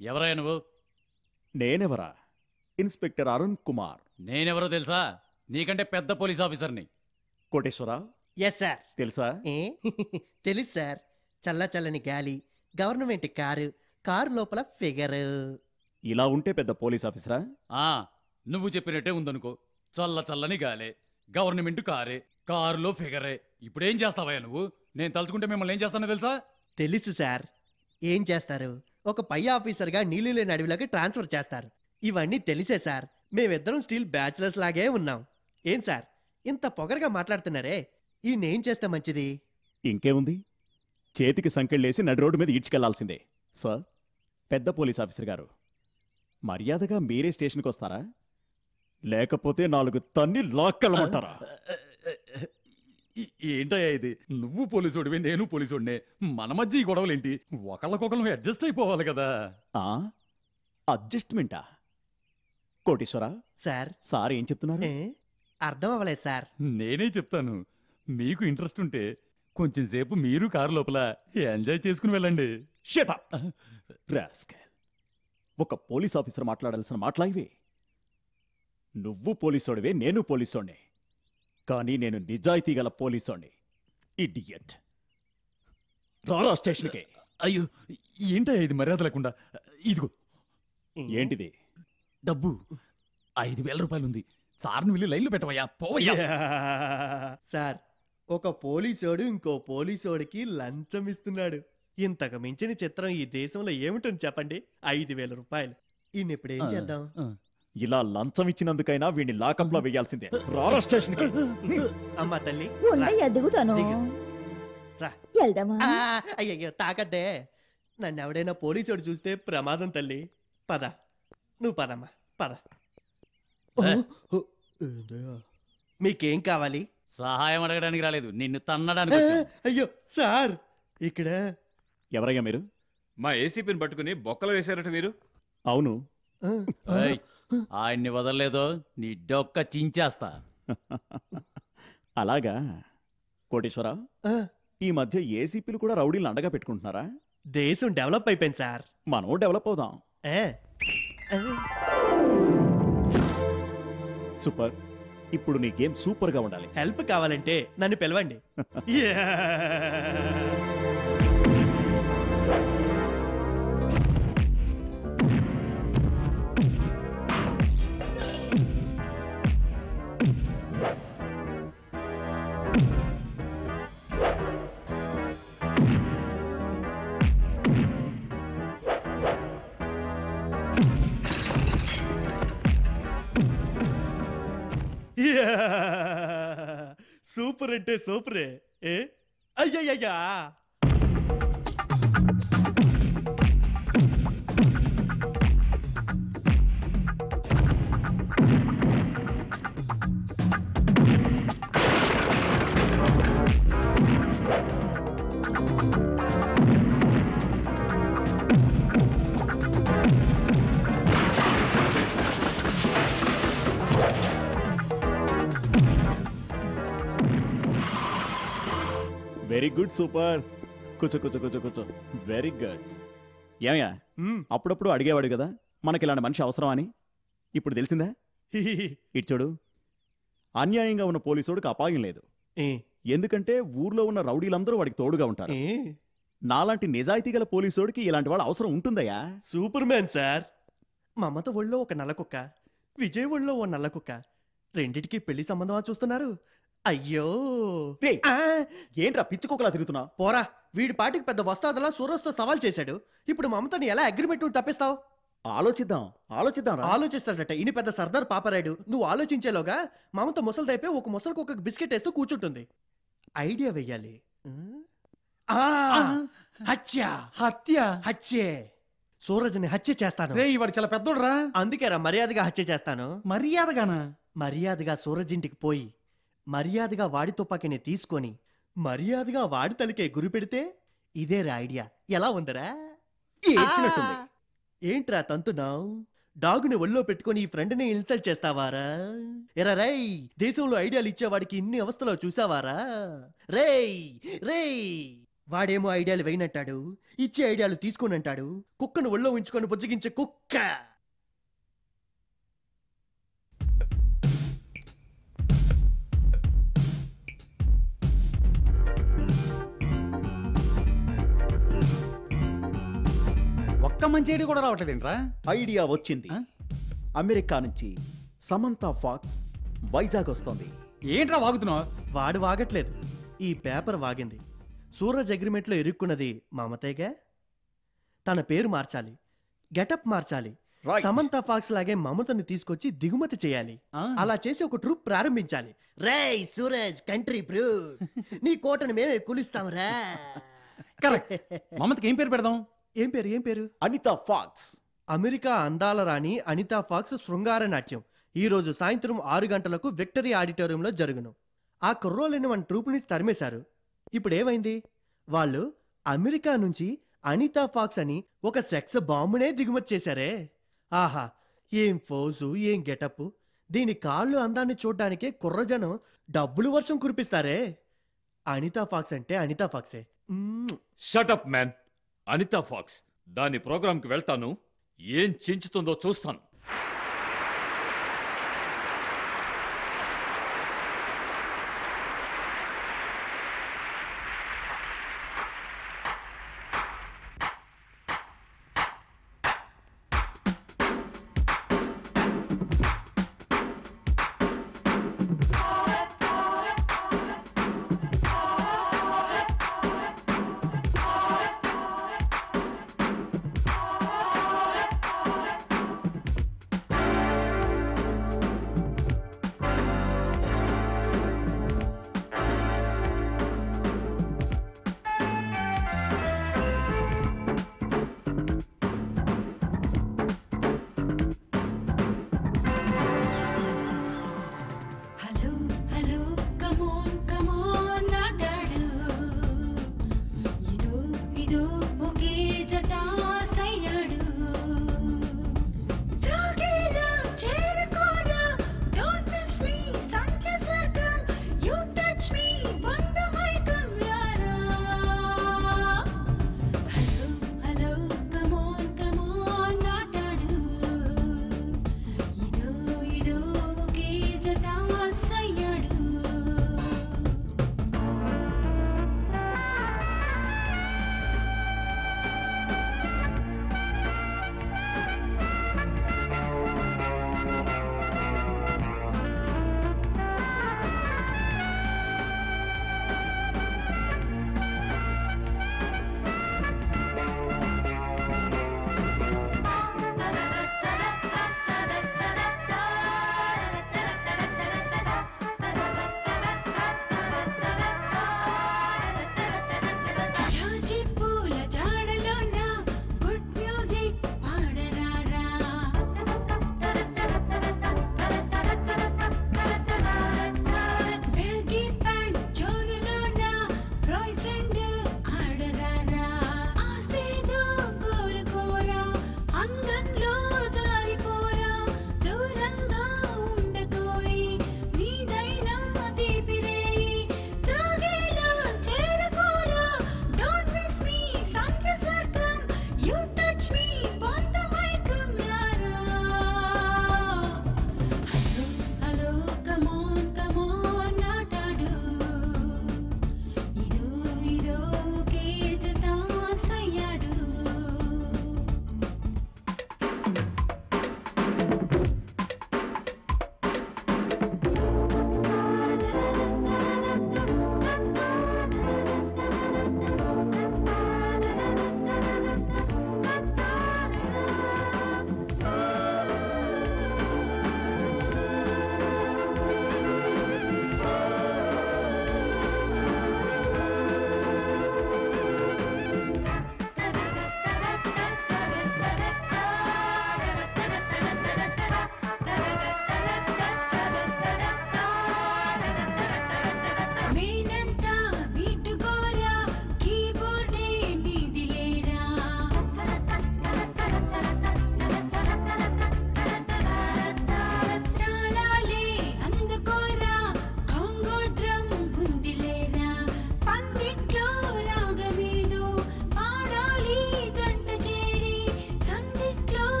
ఎవరయ్యా నువ్వు?
నేనెవరా? ఇన్స్పెక్టర్ అరుణ్ కుమార్.
నేనెవరో తెలుసా? నీకంటే పెద్ద పోలీస్ ఆఫీసర్ని.
Koteswararao
yes sir.
తెలుసా?
తెలుసు సార్. చల్ల చల్లని గాలి, గవర్నమెంట్ కారు, కారు లోపల ఫిగర్.
ఇలా ఉంటే పెద్ద పోలీస్ ఆఫీసరా?
నువ్వు చెప్పినట్టే ఉందనుకో. చల్ల చల్లని గాలే, గవర్నమెంట్ కారే, కారులో ఫిగరే. ఇప్పుడేం చేస్తావయ్యా నువ్వు? నేను తలుచుకుంటే మిమ్మల్ని ఏం చేస్తానో తెలుసా?
తెలుసు సార్. ఏం చేస్తారు? ఒక పై ఆఫీసర్గా నీళ్ళు లేని అడవిలోకి ట్రాన్స్ఫర్ చేస్తారు. ఇవన్నీ తెలిసే సార్. మేమిద్దరం స్టీల్ బ్యాచులర్స్ లాగే ఉన్నాం. ఏం సార్ ఇంత పొగరగా మాట్లాడుతున్నారే? ఈయనేం చేస్తే మంచిది?
ఇంకేముంది, చేతికి సంకెళ్ళేసి నడి రోడ్డు మీద ఈడ్చుకెళ్లాల్సిందే. సార్, పెద్ద పోలీస్ ఆఫీసర్ గారు, మర్యాదగా మీరే స్టేషన్కి వస్తారా, లేకపోతే 4 తన్ని లాక్కెళ్ళమంటారా?
ఏంటయ్యా ఇది? నువ్వు పోలీసుడివి, నేను పోలీసుడినే. మన మధ్య ఈ గొడవలేంటి? ఒకళ్ళకొకళ్ళు అడ్జస్ట్ అయిపోవాలి కదా.
అడ్జస్ట్మెంటా? కోటేశ్వరా
సార్.
సార్ ఏం చెప్తున్నారు?
అర్థం అవ్వలేదు సార్.
నేనే చెప్తాను. మీకు ఇంట్రెస్ట్ ఉంటే కొంచెం సేపు మీరు కారు లోపల ఎంజాయ్ చేసుకుని వెళ్ళండి.
Shut up rascal. ఒక పోలీస్ ఆఫీసర్ మాట్లాడాల్సిన మాటలా ఇవే? నువ్వు పోలీసోడివే, నేను పోలీసోడ్నే. కానీ నేను నిజాయితీ గల పోలీసోడ్ని. ఇడియట్. రారా స్టేషన్కి.
అయ్యో, ఏంటయ్యా ఇది మర్యాద లేకుండా? ఇదిగో.
ఏంటిది?
డబ్బు 5,000 రూపాయలు ఉంది. సార్ను వెళ్ళి లైన్లో పెట్టవయ్యా, పోవయ్యా.
సార్, ఒక పోలీసోడు ఇంకో పోలీసోడికి లంచం ఇస్తున్నాడు. ఇంతకు మించిన చిత్రం ఈ దేశంలో ఏమిటని చెప్పండి? 5,000 రూపాయలు. ఈయన ఇప్పుడు ఏం చేద్దాం?
ఇలా లంచం ఇచ్చినందుకైనా వీడిని లాకంలో వేయాల్సిందే. రారా స్టేషన్కి.
అమ్మా తల్లి,
ఎదుగుతాను.
అయ్యయ్యో తాకద్దే. నన్ను ఎవడైనా పోలీసోడు చూస్తే ప్రమాదం తల్లి. పద నువ్వు పదమ్మా పద మీకేం కావాలి?
సహాయం అడగడానికి రాలేదు, నిన్ను తన్నడానికి వచ్చాం.
అయ్యో సార్, ఇక్కడ
ఎవరయ్యా మీరు?
మా ఏసీపీని పట్టుకుని బొక్కలు వేశారట మీరు.
అవును.
ఏయ్, ఆయన్ని వదలలేదో నీ డొక్క చించేస్తా.
అలాగా కోటేశ్వరరావు, ఈ మధ్య ఏసీపీలు కూడా రౌడీలను అండగా పెట్టుకుంటున్నారా?
దేశం డెవలప్ అయిపోయింది సార్.
మనం డెవలప్ అవుదాం. సూపర్. ఇప్పుడు నీ గేమ్ సూపర్ గా ఉండాలి.
హెల్ప్ కావాలంటే నన్ను పిలవండి. సూపర్ అంటే సూపరే. అయ్యయ్యా,
వెరీ గుడ్ సూపర్. కూర్చో కూర్చో కూర్చో కూర్చో. Very good. ఏమయ్యా, అప్పుడప్పుడు అడిగేవాడు కదా మనకి ఇలాంటి మనిషి అవసరం అని. ఇప్పుడు తెలిసిందా? ఇటు చూడు, అన్యాయంగా ఉన్న పోలీసుడికి అపాయం లేదు. ఎందుకంటే ఊర్లో ఉన్న రౌడీలందరూ వాడికి తోడుగా ఉంటారు. నాలాంటి నిజాయితీ గల పోలీసుడికి ఇలాంటి వాడు అవసరం ఉంటుందయ్యా.
Superman sir. మమత ఒళ్ళో ఒక నల్ల కుక్క, విజయ్ ఒళ్ళో ఓ నల్ల కుక్క, రెండిటికి పెళ్లి సంబంధమా చూస్తున్నారు. అయ్యో,
ఏంట్రా పిచ్చుకోకలా తిరుగుతున్నా?
పోరా, వీడి పాటికి పెద్ద వస్తాదలా సూరజ్తో సవాల్ చేశాడు. ఇప్పుడు మమతని ఎలా అగ్రిమెంట్ తప్పిస్తావు?
ఆలోచిద్దాం ఆలోచిద్దాం.
ఆలోచిస్తాడట ఇని పెద్ద సర్దార్ పాపరాయుడు. నువ్వు ఆలోచించేలోగా మమత ముసలిదైపోయి ఒక ముసలికి ఒక బిస్కెట్ వేస్తూ కూర్చుంటుంది. ఐడియా వెయ్యాలి. హత్య
హత్య
హత్యే. సూరజ్ని హత్య చేస్తాను.
వాడు చాలా పెద్దోడ్రా.
అందుకేరా మర్యాదగా హత్య చేస్తాను.
మర్యాదగానా?
మర్యాదగా సూరజ్ ఇంటికి పోయి మర్యాదగా వాడి తుపాకీని తీసుకొని మర్యాదగా వాడి తలకే గురి పెడితే ఇదేరా ఐడియా. ఎలా ఉందరా? ఏంట్రా తంతునావ్? డాగుని ఒళ్ళో పెట్టుకుని ఈ ఫ్రెండ్ని ఇన్సల్ట్ చేస్తావారా? ఎరా రై, దేశంలో ఐడియాలు ఇచ్చేవాడికి ఇన్ని అవస్థలో చూసావారా? రేయ్ రేయ్, వాడేమో ఐడియాలు వేయనంటాడు, ఇచ్చే ఐడియాలు తీసుకుని అంటాడు. కుక్కను ఒళ్ళో ఉంచుకొని బుజ్జగించే కుక్క.
ఒక్క మంచి ఐడియా కూడా రావట్లేదేంట్రా?
ఐడియా వచ్చింది. అమెరికా నుంచి సమంతా ఫాక్స్ వైజాగ్ వస్తోంది.
ఏంట్రా వాగుతున్నావు?
వాడు వాగట్లేదు, ఈ పేపర్ వాగింది. సూరజ్ అగ్రిమెంట్లో ఇరుక్కున్నది మమతేగా. తన పేరు మార్చాలి, గెటప్ మార్చాలి. సమంతా ఫాక్స్ లాగే మమతని తీసుకొచ్చి దిగుమతి చేయాలి. అలా చేసి ఒక ట్రూప్ ప్రారంభించాలి. రేయ్ సూరజ్, కంట్రీ ప్రూ, నీ కోటను మేమే కులిస్తాంరా.
కరెక్ట్. మమతకి ఏం పేరు పెడదాం?
ఏం పేరు? ఏం పేరు?
అనితా ఫాక్స్.
అమెరికా అందాల రాణి అనితా ఫాక్స్ శృంగార నాట్యం ఈ రోజు సాయంత్రం 6 గంటలకు విక్టరీ ఆడిటోరియంలో జరుగును. ఆ కుర్రోళ్ళని మన ట్రూప్ నుంచి తరిమేశారు. ఇప్పుడేమైంది? వాళ్ళు అమెరికా నుంచి అనితా ఫాక్స్ అని ఒక సెక్స్ బాంబునే దిగుమతి చేశారే. ఆహా, ఏం ఫోజు, ఏం గెటప్! దీని కాళ్ళు అందాన్ని చూడ్డానికే కుర్రజనం డబ్బులు వర్షం కురిపిస్తారే. అనితా ఫాక్స్ అంటే అనితా ఫాక్సే.
Shut up man. అనితా ఫాక్స్ దాని ప్రోగ్రాంకి వెళ్తాను, ఏం చించుతుందో చూస్తాను.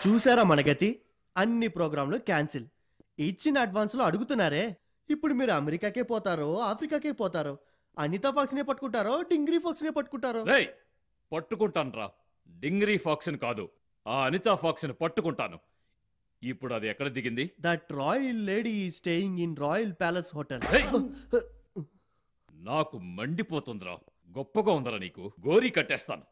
చూసారా మన గతి? అన్ని ప్రోగ్రాంలు క్యాన్సిల్. ఇచ్చిన అడ్వాన్స్లో అడుగుతున్నారే. ఇప్పుడు మీరు అమెరికాకే పోతారో ఆఫ్రికాకే పోతారో, అనితా ఫాక్స్నే పట్టుకుంటారో డింగ్రీ ఫాక్స్నే పట్టుకుంటారో?
రేయ్ పట్టుకుంటాను రా, డింగ్రీ ఫాక్స్ని కాదు, ఆ అనితా ఫాక్స్ని పట్టుకుంటాను. ఇప్పుడు అది ఎక్కడ దిగింది?
That royal lady staying in royal palace hotel.
రేయ్! నాకు మండిపోతుందిరా. గొప్పగా ఉందరా నీకు, gory కట్టేస్తాను.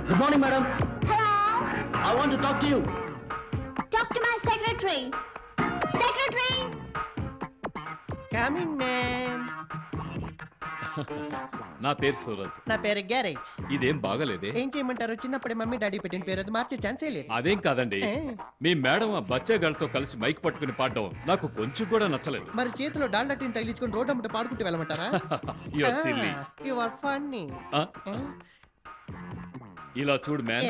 Good morning, madam.
Hello?
I want to talk to you.
Talk to my secretary. Secretary!
Coming ma'am.
నా పేరు సూరజ్.
నా పేరు గ్యారేజ్.
ఇదేం బాగలేదే.
ఏం చేయమంటారు? చిన్నప్పుడే మమ్మీ డాడీ పెట్టిన పేరు, అది మార్చే ఛాన్సే లేదు.
అదేం కాదండి, మీ మేడం ఆ బచ్చగాళ్ళతో కలిసి మైక్ పట్టుకుని పాడడం నాకు కొంచెం కూడా నచ్చలేదు.
మరి చేతిలో డాల్డా టీని తగిలించుకొని రోడ్డు అమ్మట పాడుకుంటూ వెళ్ళమంటారా?
You are silly.
You are funny.
ఇలా చూడు మ్యాన్,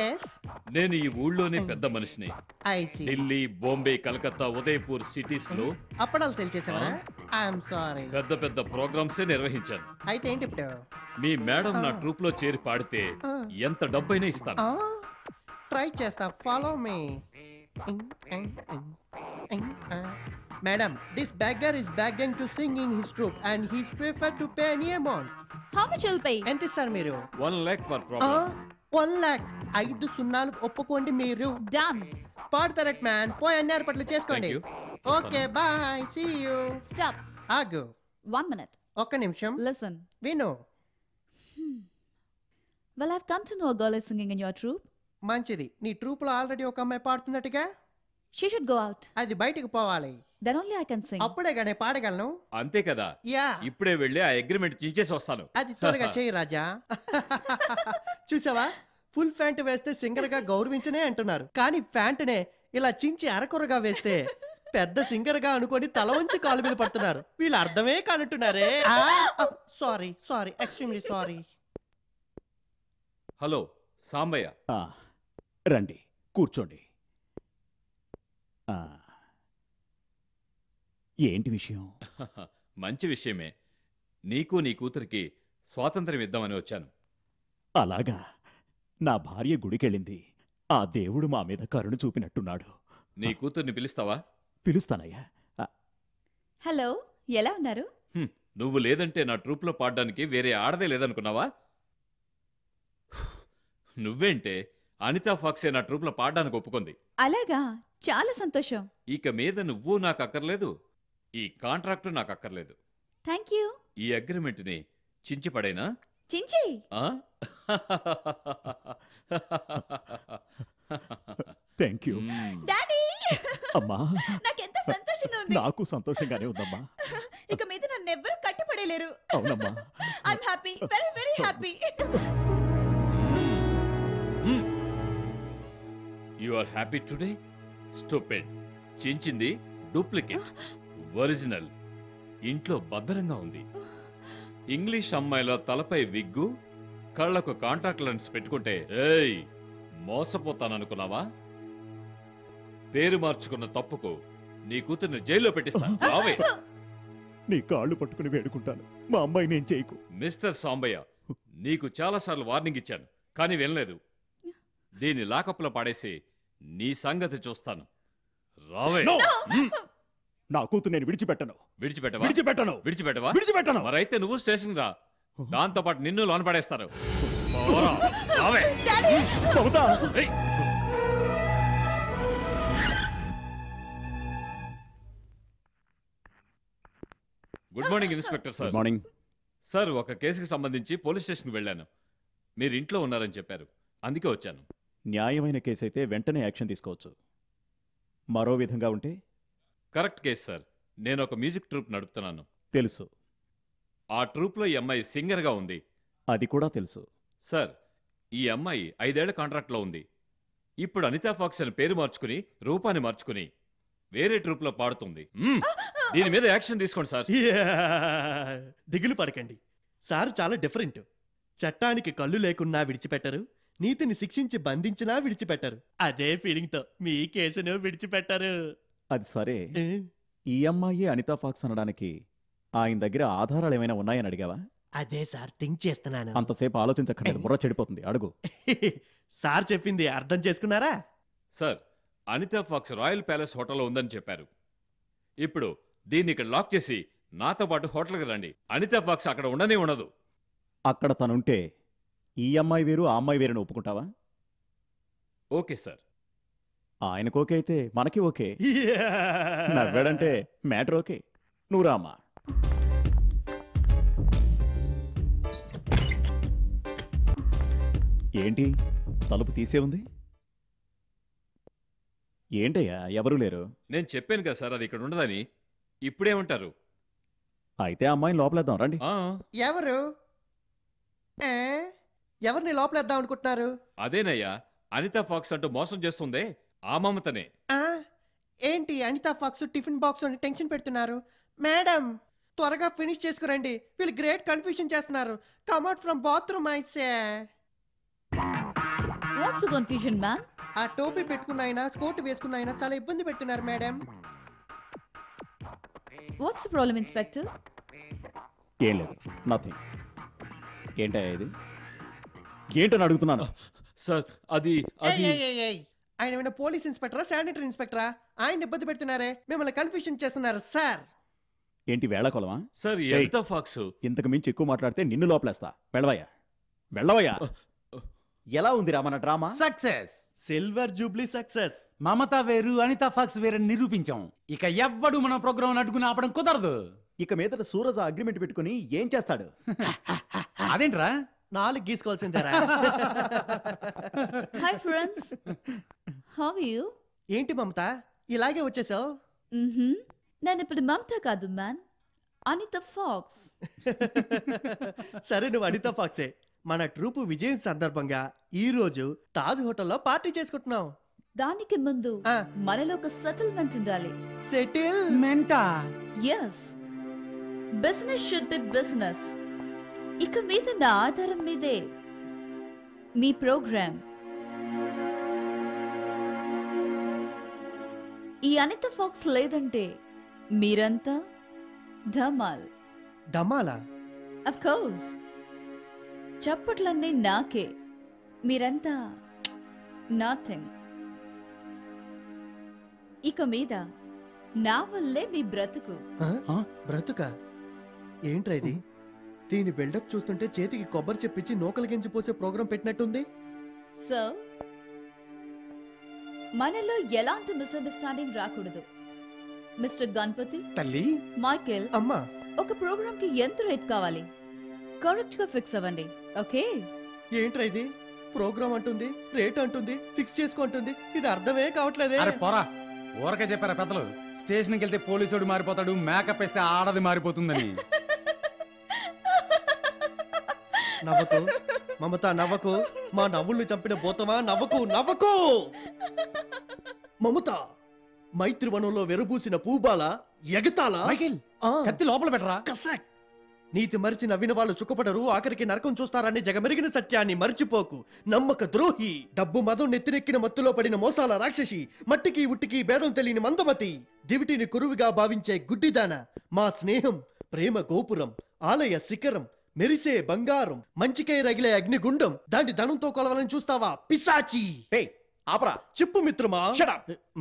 నేను ఈ ఊళ్ళోనే పెద్ద మనిషిని.
I see.
Delhi, Bombay, Calcutta, Udaipur cities లో
అప్పడాలు సేల్ చేసావరా? I'm sorry.
పెద్ద పెద్ద ప్రోగ్రామ్సే నిర్వహించాను.
అయితే ఏంటి ఇప్పుడు?
మీ మేడం నా ట్రూప్ లో చేరి పాడితే ఎంత డబ్బైనా ఇస్తాను.
ట్రై చేస్తా, follow me. Madam, this beggar is begging to sing in his troupe and he's preferred to pay any amount.
How much you'll pay?
ఎంత ఇస్తారు మీరు?
1 lakh per program.
1 lakh. 5 సున్నాలు ఒప్పుకోండి మీరు.
Done.
పాడతారట్ మ్యాన్, పోయి అన్ని ఏర్పాట్లు చేసుకోండి.
Thank you.
Okay bye, see you.
Stop.
ఆగు.
1 minute.
ఒక్క నిమిషం
Listen.
విను.
Well, I've come to know a girl is singing in your troupe.
మంచిది. నీ ట్రూప్ లో ఆల్రెడీ ఒక అమ్మాయి పాడుతున్నట్టుగా.
She should go out.
అది బయటికి పోవాలి.
Then only I can sing.
అప్పుడే గానే పాడగలను.
అంతే కదా,
యా,
ఇప్పుడే వెళ్ళి ఆ అగ్రిమెంట్ చించేసి వస్తాను.
అది త్వరగా చేయి రాజా. చూసావా, ఫుల్ ప్యాంట్ వేస్తే సింగర్ గా గౌరవించనే అంటున్నారు, కానీ ప్యాంటునే ఇలా చించి అరకొరగా వేస్తే పెద్ద సింగర్ గా అనుకొని తల వంచి కాలు మీద పడుతున్నారు. వీళ్ళు అర్థమే కానంటున్నారే. Sorry sorry, extremely sorry.
Hello Sambaiah.
రండి కూర్చోండి. ఏంటి విషయం?
మంచి విషయమే. నీకు నీ కూతురికి స్వాతంత్రం ఇద్దామని వచ్చాను.
అలాగా? నా భార్య గుడికెళ్ళింది. ఆ దేవుడు మా మీద కరుణ చూపినట్టున్నాడు.
నీ కూతుర్ని పిలుస్తావా?
పిలుస్తానయ్యా.
హలో, ఎలా ఉన్నారు?
నువ్వు లేదంటే నా ట్రూప్లో పాడడానికి వేరే ఆడదే లేదనుకున్నావా? నువ్వేంటే, అనితా ఫాక్సే నా ట్రూప్లో పాడడానికి ఒప్పుకుంది.
అలాగా, చాలా సంతోషం.
ఇక మీద నువ్వు నాకు అక్కర్లేదు, ఈ కాంట్రాక్టు నాకు అక్కర్లేదు.
Thank you.
ఈ అగ్రిమెంట్ని చించి పడేనా?
చించి.
Thank you.
డాడీ!
అమ్మా,
నాకెంత సంతోషంగా ఉంది.
నాకు సంతోషంగానే ఉందమ్మా.
ఇక మీద నన్ను ఎవ్వరూ కట్టుపడలేరు.
అవునమ్మా.
I'm happy, very very happy.
You are happy today? Stupid. చించింది డూప్లికేట్, ఒరిజినల్ ఇంట్లో భద్రంగా ఉంది. ఇంగ్లీష్ అమ్మాయిలో తలపై విగ్గు, కళ్ళకు కాంటాక్ట్ లెన్స్ పెట్టుకుంటే ఏయ్ మోసపోతాననుకున్నావా? పేరు మార్చుకున్న తప్పుకు నీ కూతుర్ని జైల్లో పెట్టిస్తాను. రావే.
నీ కాళ్ళు పట్టుకుని వేడుకుంటాను, మా అమ్మాయి నేను చేయకు.
మిస్టర్ సాంబయ్య, నీకు చాలాసార్లు వార్నింగ్ ఇచ్చాను, కానీ వినలేదు. దీన్ని లాకప్లో పాడేసి నీ సంగతి చూస్తాను. రావే.
నా కూతురు నేను విడిచిపెట్టను.
విడిచిపెట్టవా?
విడిచిపెట్టను.
విడిచిపెట్టవా?
విడిచిపెట్టను.
మరైతే నువ్వు స్టేషన్ రా, దాంతో పాటు నిన్ను లోన పడేస్తారు. రావే. ఏయ్. Good morning inspector sir.
Good morning
sir, ఒక కేసుకి సంబంధించి పోలీస్ స్టేషన్కి వెళ్ళాను. మీరు ఇంట్లో ఉన్నారని చెప్పారు, అందుకే వచ్చాను.
న్యాయమైన కేసు అయితే వెంటనే యాక్షన్ తీసుకోవచ్చు. మరో విధంగా ఉంటే?
Correct case sir. నేను ఒక మ్యూజిక్ ట్రూప్ నడుపుతున్నాను.
తెలుసు.
ఆ ట్రూప్లో ఈ అమ్మాయి సింగర్గా ఉంది.
అది కూడా తెలుసు.
సార్, ఈ అమ్మాయి 5 ఏళ్ల కాంట్రాక్ట్లో ఉంది. ఇప్పుడు అనితా ఫాక్స్ అని పేరు మార్చుకుని రూపాన్ని మార్చుకుని వేరే ట్రూప్లో పాడుతుంది. దీని మీద యాక్షన్ తీసుకోండి సార్.
దిగులు పడకండి సార్, చాలా డిఫరెంట్. చట్టానికి కళ్ళు లేకున్నా విడిచిపెట్టరు, నీతిని శిక్షించి బంధించినా విడిచిపెట్టరు. అదే ఫీలింగ్ తో మీ కేసును విడిచిపెట్టరు.
అది సరే, ఈ అమ్మాయి అనితా ఫాక్స్ అనడానికి ఆయన దగ్గర ఆధారాలు ఏమైనా ఉన్నాయని అడిగావా?
అదే సార్ థింక్ చేస్తున్నాను.
అంతసేపు ఆలోచించక్కర్లేదు, బుర్ర చెడిపోతుంది. అడుగు.
సార్ చెప్పింది అర్థం చేసుకున్నారా?
Sir, Anita Fox Royal Palace హోటల్లో ఉందని చెప్పారు. ఇప్పుడు దీన్ని ఇక్కడ లాక్ చేసి నాతో పాటు హోటల్కి రండి. అనితా ఫాక్స్ అక్కడ ఉండనే ఉండదు.
అక్కడ తనుంటే ఈ అమ్మాయి వేరు ఆ అమ్మాయి వేరుని ఒప్పుకుంటావా?
Okay sir.
ఆయనకు ఓకే అయితే మనకి ఓకే. నవ్వాడంటే matter okay. నువ్వు రామ్మా. ఏంటి తలుపు తీసే ఉంది? ఏంటయ్యా ఎవరూ లేరు?
నేను చెప్పాను కదా సార్, అది ఇక్కడ ఉండదని. ఇప్పుడేమంటారు?
అయితే అమ్మాయిని లోపలేద్దాం రండి.
ఎవరు ఎవరిని లోపలేద్దాం అనుకుంటున్నారు?
అదేనయ్యా, అనితా ఫాక్స్ అంటూ మోసం చేస్తుందే ఆ మమతనే.
ఏంటి అనితా ఫాక్స్ టిఫిన్ బాక్స్ అని టెన్షన్ పెడుతున్నారు? మేడం త్వరగా ఫినిష్ చేసుకురండి, వీళ్ళు గ్రేట్ కన్ఫ్యూజన్ చేస్తున్నారు. Come out from bathroom I say.
What's the confusion man?
ఆ టోపీ పెట్టుకున్న ఆయన, కోట్ వేసుకున్న ఆయన చాలా ఇబ్బంది పెడుతున్నారు madam.
What's the problem inspector?
ఏం లేదు, నథింగ్. ఏంటయ్యా ఇది? ఏంటని అడుగుతున్నాను
సార్. అది
ఆయన ఏమైనా పోలీస్ ఇన్స్పెక్టరా, శానిటరీ ఇన్స్పెక్టరా? ఆయన ఇబ్బంది పెడుతున్నారే, మిమ్మల్ని కన్ఫ్యూజన్ చేస్తున్నారు సార్.
ఏంటి వేళాకొలమా?
సార్, అనితా ఫాక్స్
ఇంతకు మించి ఎక్కువ మాట్లాడితే నిన్ను లోపలేస్తా. వెళ్ళవయ్యా, వెళ్ళవయ్యా. ఎలా ఉంది మన drama?
Success.
Silver jubilee success.
Mamata వేరు అనితా ఫాక్స్ వేరని నిరూపించాం. ఇక ఎవ్వడు మన ప్రోగ్రాం అడ్డుకుని ఆపడం కుదరదు.
ఇక మీదట సూరజ్ అగ్రిమెంట్ పెట్టుకుని ఏం చేస్తాడు?
అదేంట్రా?
4 గీసుకోవాల్సిందేరా.
Hi friends, how are you?
ఏంటి మమత ఇలాగే వచ్చేసావు?
నేను ఇప్పుడు మమత కాదు మ్యాన్, అనితా ఫాక్స్.
సరే, నువ్వు అనితా ఫాక్సే. మన ట్రూపు విజయం సందర్భంగా ఈ రోజు తాజ్ హోటల్లో పార్టీ చేసుకుంటున్నాం.
దానికి ముందు మనలో ఒక సెటిల్మెంట్ ఉండాలి.
సెటిల్మెంటా?
yes, business should be business. ఇక మీద నా ఆధారం మీదే మీ ప్రోగ్రామ్. ఈ అనితా ఫాక్స్ లేదంటే మీరంతా ధమాల్.
డమాలా?
Of course. చప్పట్లన్నీ నాకే, మీరంతా నథింగ్. ఇక మీద నా వల్లే మీ బ్రతుకు.
బ్రతుకా? ఏంట్రా ఇది? దీని బిల్డప్ చూస్తుంటే చేతికి కొబ్బరి చెప్పించి నూకలు గింజిపోసే ప్రోగ్రాం పెట్టినట్టుంది.
సో మనలో ఎలాంటి మిస్అండర్స్టాండింగ్ రాకూడదు. మిస్టర్ గణపతి,
తల్లి,
మైకేల్,
అమ్మా,
ఒక ప్రోగ్రామ్ కి ఎంత రేట్ కావాలి కరెక్ట్ గా ఫిక్స్ అవ్వండి. ఓకే?
ఏంట్రా ఇది? ప్రోగ్రామ్ అంటుంది, రేట్ అంటుంది, ఫిక్స్ చేసుకుంటుంది. ఇది అర్థమే కావట్లేదే.
అరే పోరా, ఊరకే చెప్పారా పెద్దలు? స్టేషన్కి వెళ్తే పోలీసుడు మారిపోతాడు, మేకప్ వేస్తే ఆడది మారిపోతుందని.
నవ్వకు మమత, నవ్వకు. మా నవ్వుల్ని చంపిన పోతమా, నవ్వకు, నవ్వకు. మమత, మైత్రివనంలో వెరబూసిన పూబాల ఎగతాల.
కత్తి లోపల పెట్టరా.
కసాక్. నీతి మరిచి నవ్విన వాళ్ళు చుక్కపడరు, ఆఖరికి నరకం చూస్తారని జగమెరిగిన సత్యాన్ని మరిచిపోకు. నమ్మక ద్రోహి, డబ్బు మదం నెత్తినెక్కిన మత్తులో పడిన మోసాల రాక్షసి, మట్టికి ఉట్టికి భేదం తెలియని మందమతి, దివిటిని కురువిగా భావించే గుడ్డిదాన. మా స్నేహం ప్రేమ గోపురం, ఆలయ శిఖరం, మెరిసే బంగారం, మంచికై రగిలే అగ్నిగుండం. దాన్ని ధనంతో కొలవాలని చూస్తావా పిశాచి?
ఆపరా.
చెప్పు మిత్రమా.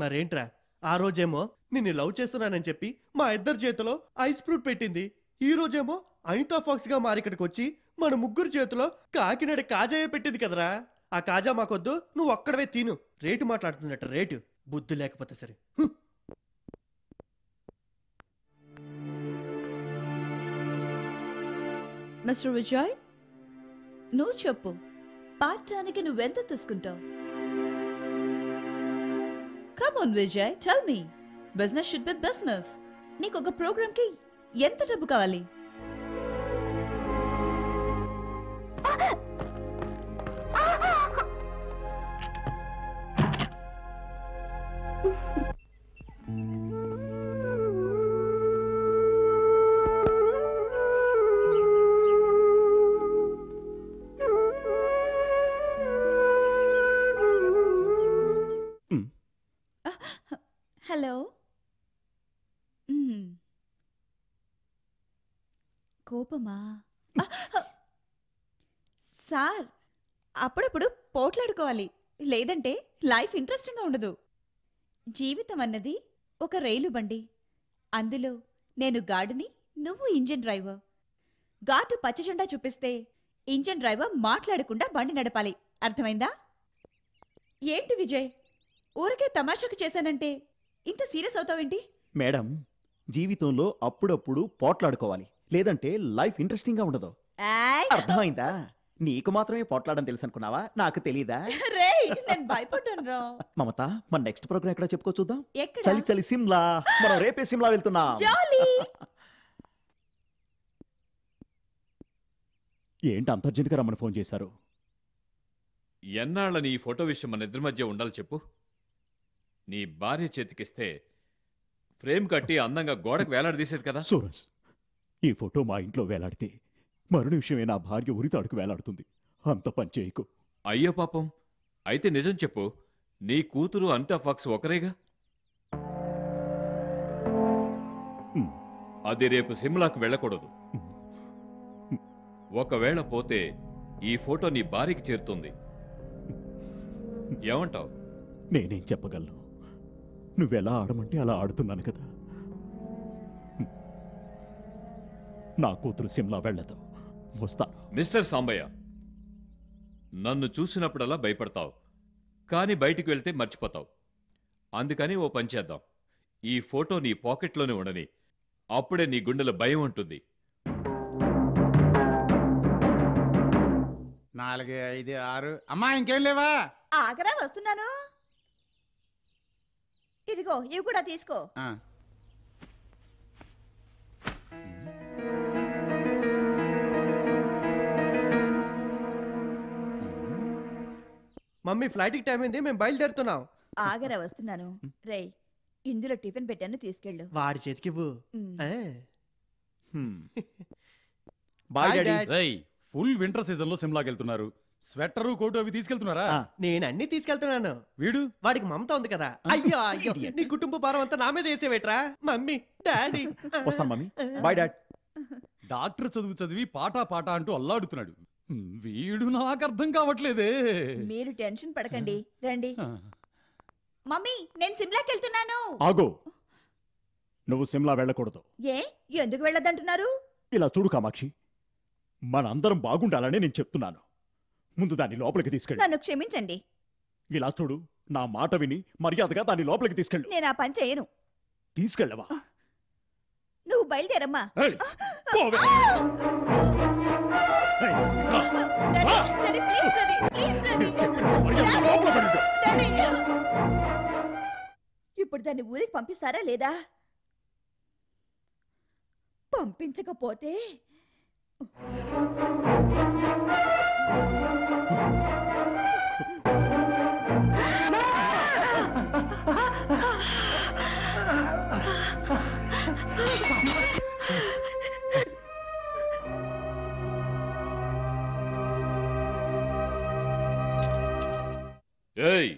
మరేంట్రా, ఆ రోజేమో నిన్ను లవ్ చేస్తున్నానని చెప్పి మా ఇద్దరి చేతిలో ఐస్ ఫ్రూట్ పెట్టింది. ఈ రోజేమో అనితా ఫాక్స్ గా మారి ఇక్కడికి వచ్చి మన ముగ్గురు చేతిలో కాకినాడ కాజాయే పెట్టింది కదరా. ఆ కాజా మాకొద్దు, నువ్వు ఒక్కడవే తిను. రేటు మాట్లాడుతున్నట్టు రేటు. బుద్ధి లేకపోతే సరే.
మిస్టర్ విజయ్, నువ్వు చెప్పు, పాఠానికి నువ్వెంత తీసుకుంటావు? Come on Vijay, tell me. Business should be business. నీకు ఒక ప్రోగ్రామ్ కి ఎంత డబ్బు కావాలి? హలో కోపమా సార్ అప్పుడప్పుడు పోట్లాడుకోవాలి, లేదంటే లైఫ్ ఇంట్రెస్టింగ్గా ఉండదు. జీవితం అన్నది ఒక రైలు బండి. అందులో నేను గాడిని, నువ్వు ఇంజిన్ డ్రైవర్. ఘాటు పచ్చజెండా చూపిస్తే ఇంజిన్ డ్రైవర్ మాట్లాడకుండా బండి నడపాలి. అర్థమైందా? ఏంటి విజయ్, ఊరికే తమాషాకు చేశానంటే ఇంత సీరియస్ అవుతావేంటి?
మేడం, జీవితంలో అప్పుడప్పుడు పోట్లాడుకోవాలి, లేదంటే లైఫ్ ఇంట్రెస్టింగ్ గా ఉండదు. అర్థమైందా? నీకు మాత్రమే పోట్లాడడం తెలుసు అనుకున్నావా? నాకు తెలీదా?
నేను భయపడ్డాను రా.
మమత, మన నెక్స్ట్ ప్రోగ్రామ్ ఎక్కడ చెప్పుకో చూద్దాం.
ఎక్కడ?
చలి చలి సిమ్లా. మనం రేపే సిమ్లా వెళ్తున్నాం.
జాలీ.
ఏంటి అంత అర్జెంట్గా రమ్మని ఫోన్ చేశారు?
ఎన్నాళ్ళని ఈ ఫోటో విషయం మన ఇద్దరి మధ్య ఉండాలి చెప్పు? నీ భార్య చేతికిస్తే ఫ్రేమ్ కట్టి అందంగా గోడకు వేలాడదీసేది కదా.
సూరజ్, ఈ ఫోటో మా ఇంట్లో వేలాడితే మరో నిమిషమే నా భార్య ఉరితాడుకు వేలాడుతుంది. అంత పని చేయకు.
అయ్యో పాపం, అయితే నిజం చెప్పు, నీ కూతురు అంతా ఫాక్స్ ఒకరేగా? అది రేపు సిమ్లాకు వెళ్ళకూడదు. ఒకవేళ పోతే ఈ ఫోటో నీ భార్యకి చేరుతుంది. ఏమంటావు?
నేనేం చెప్పగలను? నువ్వెలా ఆడమంటే అలా ఆడుతున్నాను కదా. నా కూతురు సిమ్లా వెళ్ళదు. వస్తా.
మిస్టర్ సాంబయ్య, నన్ను చూసినప్పుడల్లా భయపడతావు, కానీ బయటికి వెళ్తే మర్చిపోతావు. అందుకని ఓ పని చేద్దాం, ఈ ఫోటో నీ పాకెట్లోనే ఉండని. అప్పుడే నీ గుండెలో భయం ఉంటుంది.
4, 5, 6. అమ్మా ఇంకేం లేవా?
ఆగరా, వస్తున్నాను. ఇదిగో ఇవి కూడా తీసుకో.
మమ్మీ ఫ్లైట్కి టైం అయింది, మేము బయలుదేరుతున్నాం.
ఆగరా, వస్తున్నాను. రేయ్, ఇందులో టిఫిన్ పెట్టాను, తీసుకెళ్ళు.
వాడి చేతికివ్వు.
Bye daddy.
రేయ్, ఫుల్ వింటర్ సీజన్ లో సిమ్లాకి వెళ్తున్నారు. స్వెటర్, కోటు అవి తీసుకెళ్తున్నారా?
నేను అన్ని తీసుకెళ్తున్నాను.
వీడు
వాడికి మమత ఉంది కదా. అయ్యో అయ్యో, నీ కుటుంబ భారం అంతా నా మీద వేసేవేట్రా. Mummy, daddy.
వస్తాను మమ్మీ. Bye dad.
డాక్టర్ చదువు చదివి పాటా పాటా అంటూ అల్లాడుతున్నాడు. వీడు నాకు అర్థం కావట్లేదే.
మీరు టెన్షన్ పడకండి, రండి. మమ్మీ, నేను సిమ్లాకి వెళ్తున్నాను.
ఆగో, నువ్వు సిమ్లా వెళ్ళకూడదు.
ఏ, ఎందుకు వెళ్ళదంటున్నారు?
ఇలా చూడు కామాక్షి, మనందరం బాగుండాలని నేను చెప్తున్నాను. ముందు దాన్ని లోపలికి తీసుకెళ్ళి.
నన్ను క్షమించండి.
ఇలా చూడు, నా మాట విని మర్యాదగా దాన్ని లోపలికి తీసుకెళ్ళు.
నేను ఆ పని చేయను.
తీసుకెళ్ళవా?
నువ్వు బయలుదేరమ్మా. ఇప్పుడు దాన్ని ఊరికి పంపిస్తారా లేదా? పంపించకపోతే
ఏయ్,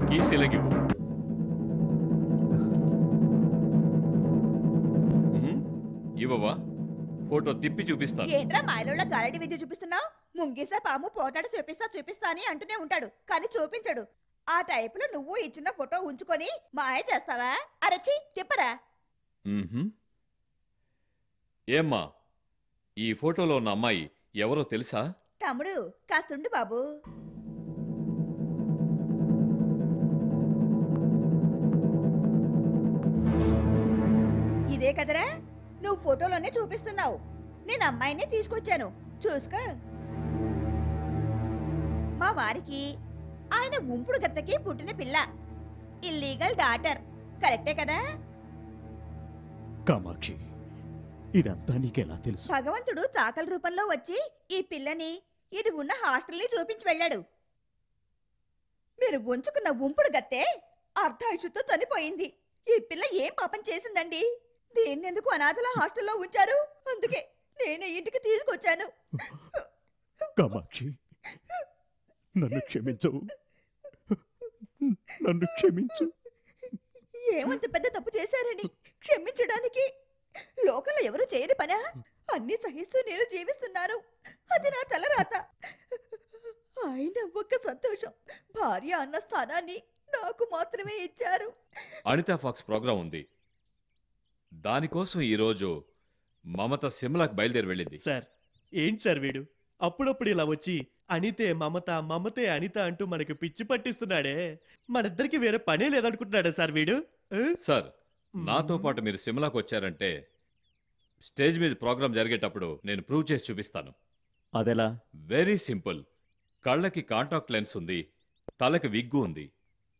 కీసిలగివ్వు. ఇవ్వవా? ఫోటో తిప్పి చూపిస్తాను.
ఏంట్రా మాయలో గారడి విద్య చూపిస్తున్నావు? ముంగీసా పాము పోటాడు చూపిస్తా అని అంటూనే ఉంటాడు, కానీ చూపించడు. ఆ టైపులో నువ్వు ఇచ్చిన ఫోటో ఉంచుకొని మాయ చేస్తావా? అరచి చెప్పరా.
ఏమ్మా, ఈ ఫోటోలో ఉన్న అమ్మాయి ఎవరో తెలుసా?
తమ్ముడు, కాస్తుండు బాబు. ఇదే కదరా, నువ్వు ఫోటోలోనే చూపిస్తున్నావు. నేను అమ్మాయినే తీసుకొచ్చాను, చూసుకో. మా వారికి ఆయన ఉంపుడు గత్తకి పుట్టిన పిల్ల, ఇల్లీగల్ డాటర్. కరెక్టే కదా?
కామాక్షి, ఇదంతా నీకెలా తెలుసు?
భగవంతుడు చాకల రూపంలో వచ్చి ఈ పిల్లని ఇది ఉన్న హాస్టల్ని చూపించి వెళ్ళాడు. మీరు ఉంచుకున్న ఉంపుడు గత్తే అర్ధాయుషుతో చనిపోయింది. ఈ పిల్ల ఏం పాపం చేసిందండి? దీన్నెందుకు అనాథల హాస్టల్లో ఉంచారు? అందుకే నేనే ఇంటికి తీసుకొచ్చాను.
కామాక్షి, నన్ను క్షమించు, నన్ను క్షమించు.
ఏమంత పెద్ద తప్పు చేశారని క్షమించడానికి? లోకంలో ఎవరు చేయని పనా? అన్ని సహిస్తూ నేను జీవిస్తున్నాను. అది నా తలరాత. ఆయన ఒక్క సంతోషం, భార్య అన్న స్థానాన్ని నాకు మాత్రమే ఇచ్చారు.
అనితా ఫాక్స్ ప్రోగ్రాం ఉంది, దానికోసం ఈరోజు మమత సిమ్లాకి బయలుదేరి వెళ్ళింది.
సార్ ఏంటి సార్ వీడు అప్పుడప్పుడు ఇలా వచ్చి అనితే మమత, మమతే అనిత అంటూ మనకి పిచ్చి పట్టిస్తున్నాడే. మనిద్దరికి వేరే పనే లేదనుకుంటున్నాడా సార్ వీడు?
సార్, నాతో పాటు మీరు సిమ్లాకు వచ్చారంటే స్టేజ్ మీద ప్రోగ్రాం జరిగేటప్పుడు నేను ప్రూవ్ చేసి చూపిస్తాను.
అదెలా?
Very simple. కళ్ళకి కాంటాక్ట్ లెన్స్ ఉంది, తలకి విగ్గు ఉంది.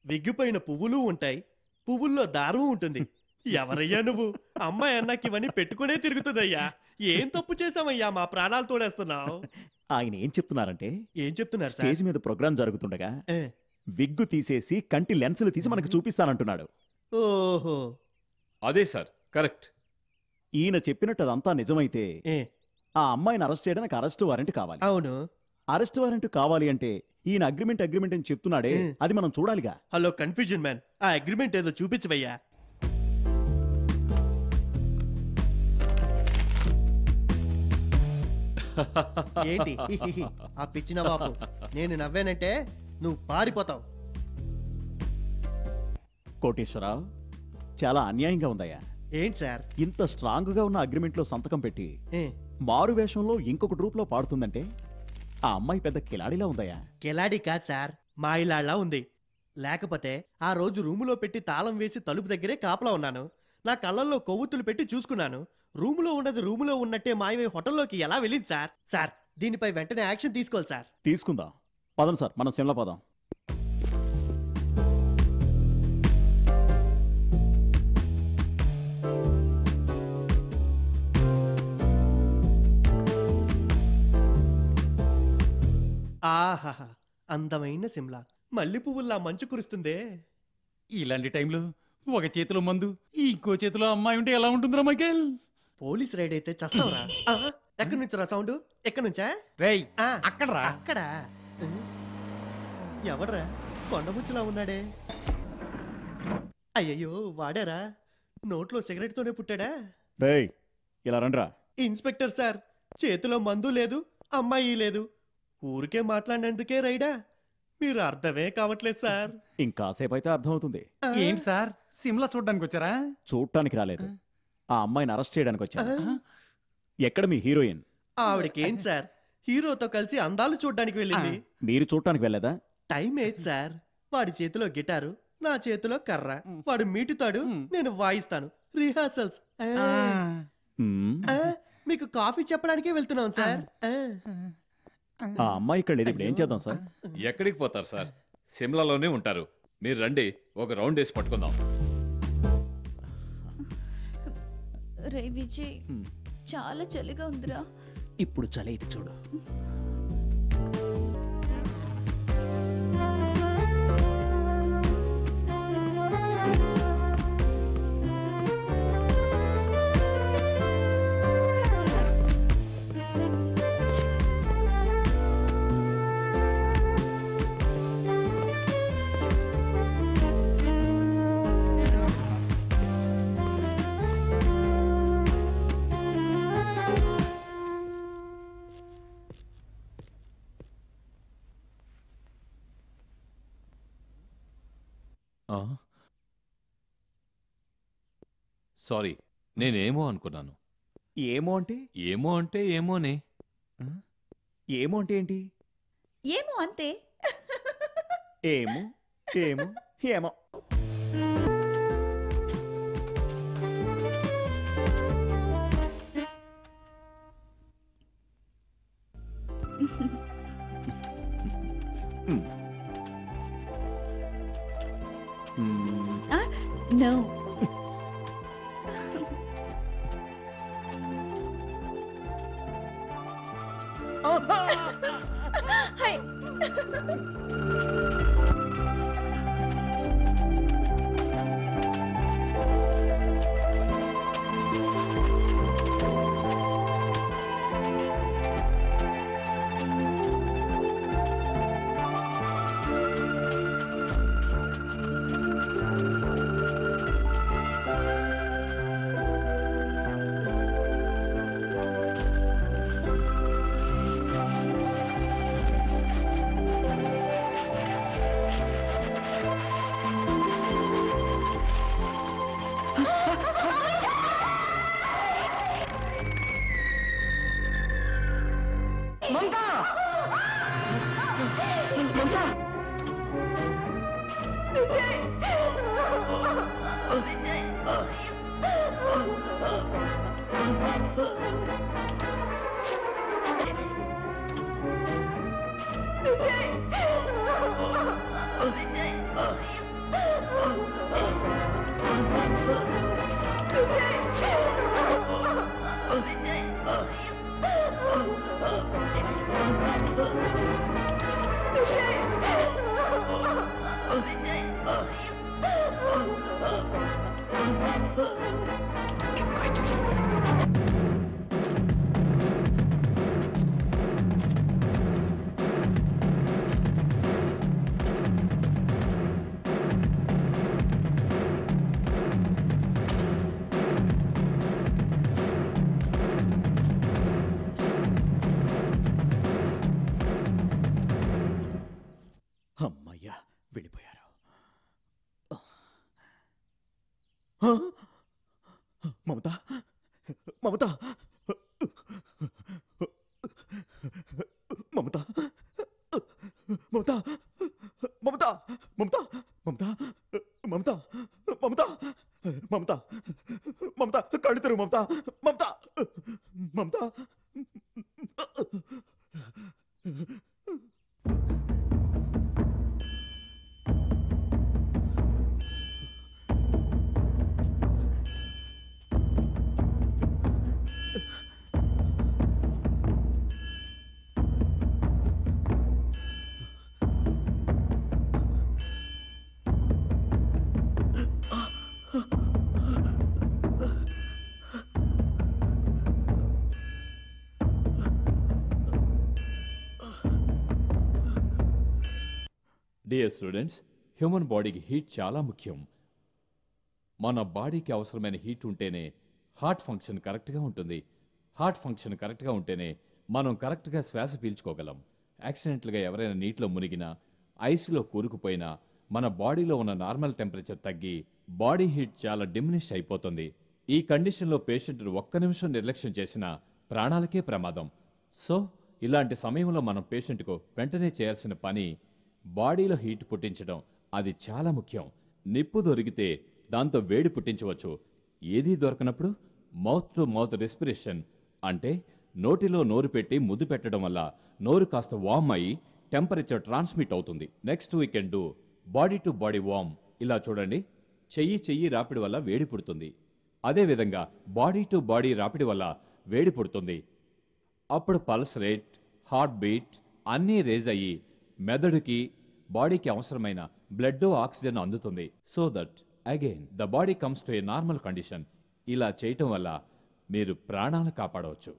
విగ్గిపోయిన పువ్వులు ఉంటాయి, పువ్వుల్లో దారం ఉంటుంది. ఎవరయ్యా నువ్వు? అమ్మాయి అన్నాకి ఇవన్నీ పెట్టుకునే తిరుగుతుందయ్యా. ఏం తప్పు చేసామయ్యా మా ప్రాణాలు తోడేస్తున్నావు?
ఆయన ఏం చెప్తున్నారంటే,
ఏం చెప్తున్నారు సార్?
స్టేజ్ మీద ప్రోగ్రాం జరుగుతుండగా విగ్గు తీసేసి కంటి లెన్సులు తీసి మనకు చూపిస్తానంటున్నాడు.
ఓహో,
అదే సార్, కరెక్ట్.
ఈయన చెప్పినట్టు అదంతా నిజమైతే ఆ అమ్మాయిని అరెస్ట్ చేయడానికి అరెస్ట్ వారెంట్ కావాలి.
అవును,
అరెస్ట్ వారెంట్ కావాలి అంటే ఈయన అగ్రిమెంట్ అని చెప్తున్నాడే, అది మనం చూడాలిగా.
హలో కన్ఫ్యూజన్ మ్యాన్, ఆ అగ్రిమెంట్ ఏదో చూపించవయ్యా. ఏంటి ఆ పిచ్చిన బాబు? నేను నవ్వానంటే నువ్వు పారిపోతావు.
కోటేశ్వరరావు, చాలా అన్యాయంగా ఉందయ్యా.
ఏంటి సార్?
ఇంత స్ట్రాంగ్ గా ఉన్న అగ్రిమెంట్ లో సంతకం పెట్టి మారు వేషంలో ఇంకొక ట్రూప్ లో పాడుతుందంటే ఆ అమ్మాయి పెద్ద కిలాడిలా ఉందయ్యా.
కిలాడి కాదు సార్, మాయిలాళ్లా ఉంది. లేకపోతే ఆ రోజు రూములో పెట్టి తాళం వేసి తలుపు దగ్గరే కాపలా ఉన్నాను. నా కళ్ళల్లో కొవ్వొత్తులు పెట్టి చూసుకున్నాను. రూములో ఉన్నది రూములో ఉన్నట్టే మాయమై హోటల్లోకి ఎలా వెళ్ళింది సార్? సార్, దీనిపై వెంటనే యాక్షన్ తీసుకోవాలి సార్.
తీసుకుందాం, పదండి సార్, మనం సిమ్లా పోదాం.
ఆహాహా, అందమైన సిమ్లా, మల్లె పువ్వుల్లా మంచు కురుస్తుందే.
ఇలాంటి టైంలో ఒక చేతిలో మందు, ఇంకో చేతిలో అమ్మాయి ఉంటే ఎలా ఉంటుందిరా మైకేల్?
పోలీస్ రైడ్ అయితే చస్తావురా. ఎక్కడి నుంచి రా సౌండ్? ఎక్కడి నుంచా?
రేయ్, అక్కడరా.
అక్కడ ఎవడ్రా? కొండముచ్చులా ఉన్నాడే. అయ్యయ్యో, వాడారా? నోట్లో సిగరెట్ తోనే పుట్టాడా?
రేయ్, ఇలా రండ్రా.
ఇన్స్పెక్టర్ సార్, చేతిలో మందు లేదు, అమ్మాయి లేదు, ఊరికే మాట్లాడినందుకే రైడా? మీరు అర్థమే కావట్లేదు సార్.
ఇంకాసేపు అయితే అర్థమవుతుంది.
ఏంటి సార్, సిమ్లా చూడ్డానికి వచ్చారా?
చూడటానికి రాలేదు, ఆ అమ్మాయిని అరెస్ట్ చేయడానికి వచ్చారు. ఎక్కడ మీ హీరోయిన్?
ఆవిడకేం సార్, హీరోతో కలిసి అందాలు చూడ్డానికి వెళ్ళింది.
మీరు చూడటానికి వెళ్ళలేదా?
టైం ఏది సార్? వాడి చేతిలో గిటారు, నా చేతిలో కర్ర. వాడు మీటుతాడు, నేను వాయిస్తాను. రిహార్సల్స్. మీకు కాఫీ చెప్పడానికే వెళ్తున్నాం సార్.
ఆ అమ్మాయి ఇక్కడ లేదు, ఇప్పుడు ఏం చేద్దాం సార్?
ఎక్కడికి పోతారు సార్, సిమ్లాలోనే ఉంటారు. మీరు రండి, ఒక రౌండ్ వేసి పట్టుకుందాం.
రే విజయ్, చాలా చలిగా ఉందిరా.
ఇప్పుడు చలైతే చూడు.
సారీ, నేనేమో అనుకున్నాను.
ఏమో అంటే?
ఏమో అంటే ఏమోనే.
ఏమో అంటే ఏంటి?
ఏమో అంతే.
ఏమో ఏమో ఏమో.
No. Hey.
మమతా మమతా
అమ్మయ్యా వెళ్ళిపోయారు. మమత మమత మమత మమత మమత మమత మమత మమత మమత మమత మమత కళ్ళు తెరువు మమత మమత మమత.
డియర్ స్టూడెంట్స్, హ్యూమన్ బాడీకి హీట్ చాలా ముఖ్యం. మన బాడీకి అవసరమైన హీట్ ఉంటేనే హార్ట్ ఫంక్షన్ కరెక్ట్గా ఉంటుంది. హార్ట్ ఫంక్షన్ కరెక్ట్గా ఉంటేనే మనం కరెక్ట్గా శ్వాస పీల్చుకోగలం. యాక్సిడెంట్లుగా ఎవరైనా నీటిలో మునిగినా, ఐస్లో కూరుకుపోయినా మన బాడీలో ఉన్న నార్మల్ టెంపరేచర్ తగ్గి బాడీ హీట్ చాలా డిమినిష్ అయిపోతుంది. ఈ కండిషన్లో పేషెంట్ను ఒక్క నిమిషం నిర్లక్ష్యం చేసినా ప్రాణాలకే ప్రమాదం. సో ఇలాంటి సమయంలో మనం పేషెంట్కు వెంటనే చేయాల్సిన పని బాడీలో హీట్ పుట్టించడం. అది చాలా ముఖ్యం. నిప్పు దొరికితే దాంతో వేడి పుట్టించవచ్చు. ఏదీ దొరకనప్పుడు మౌత్ టు మౌత్ రెస్పిరేషన్, అంటే నోటిలో నోరు పెట్టి ముద్దు పెట్టడం వల్ల నోరు కాస్త వార్మ్ అయ్యి టెంపరేచర్ ట్రాన్స్మిట్ అవుతుంది. Next we can do body to body warm. ఇలా చూడండి, చెయ్యి రాపిడి వల్ల వేడి పుడుతుంది. అదేవిధంగా బాడీ టు బాడీ రాపిడి వల్ల వేడి పుడుతుంది. అప్పుడు పల్స్ రేట్, హార్ట్ బీట్ అన్నీ రేజ్ అయ్యి మెదడుకి బాడీకి అవసరమైన బ్లడ్ ఆక్సిజన్ అందుతుంది. So that again the body comes to A normal condition. ఇలా చేయటం వల్ల మీరు ప్రాణాలు కాపాడవచ్చు.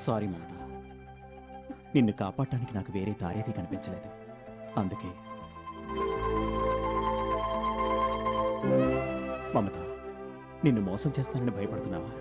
సారీ మమత, నిన్ను కాపాడటానికి నాకు వేరే దారేది కనిపించలేదు. అందుకే మమత, నిన్ను మోసం చేస్తానని భయపడుతున్నావా?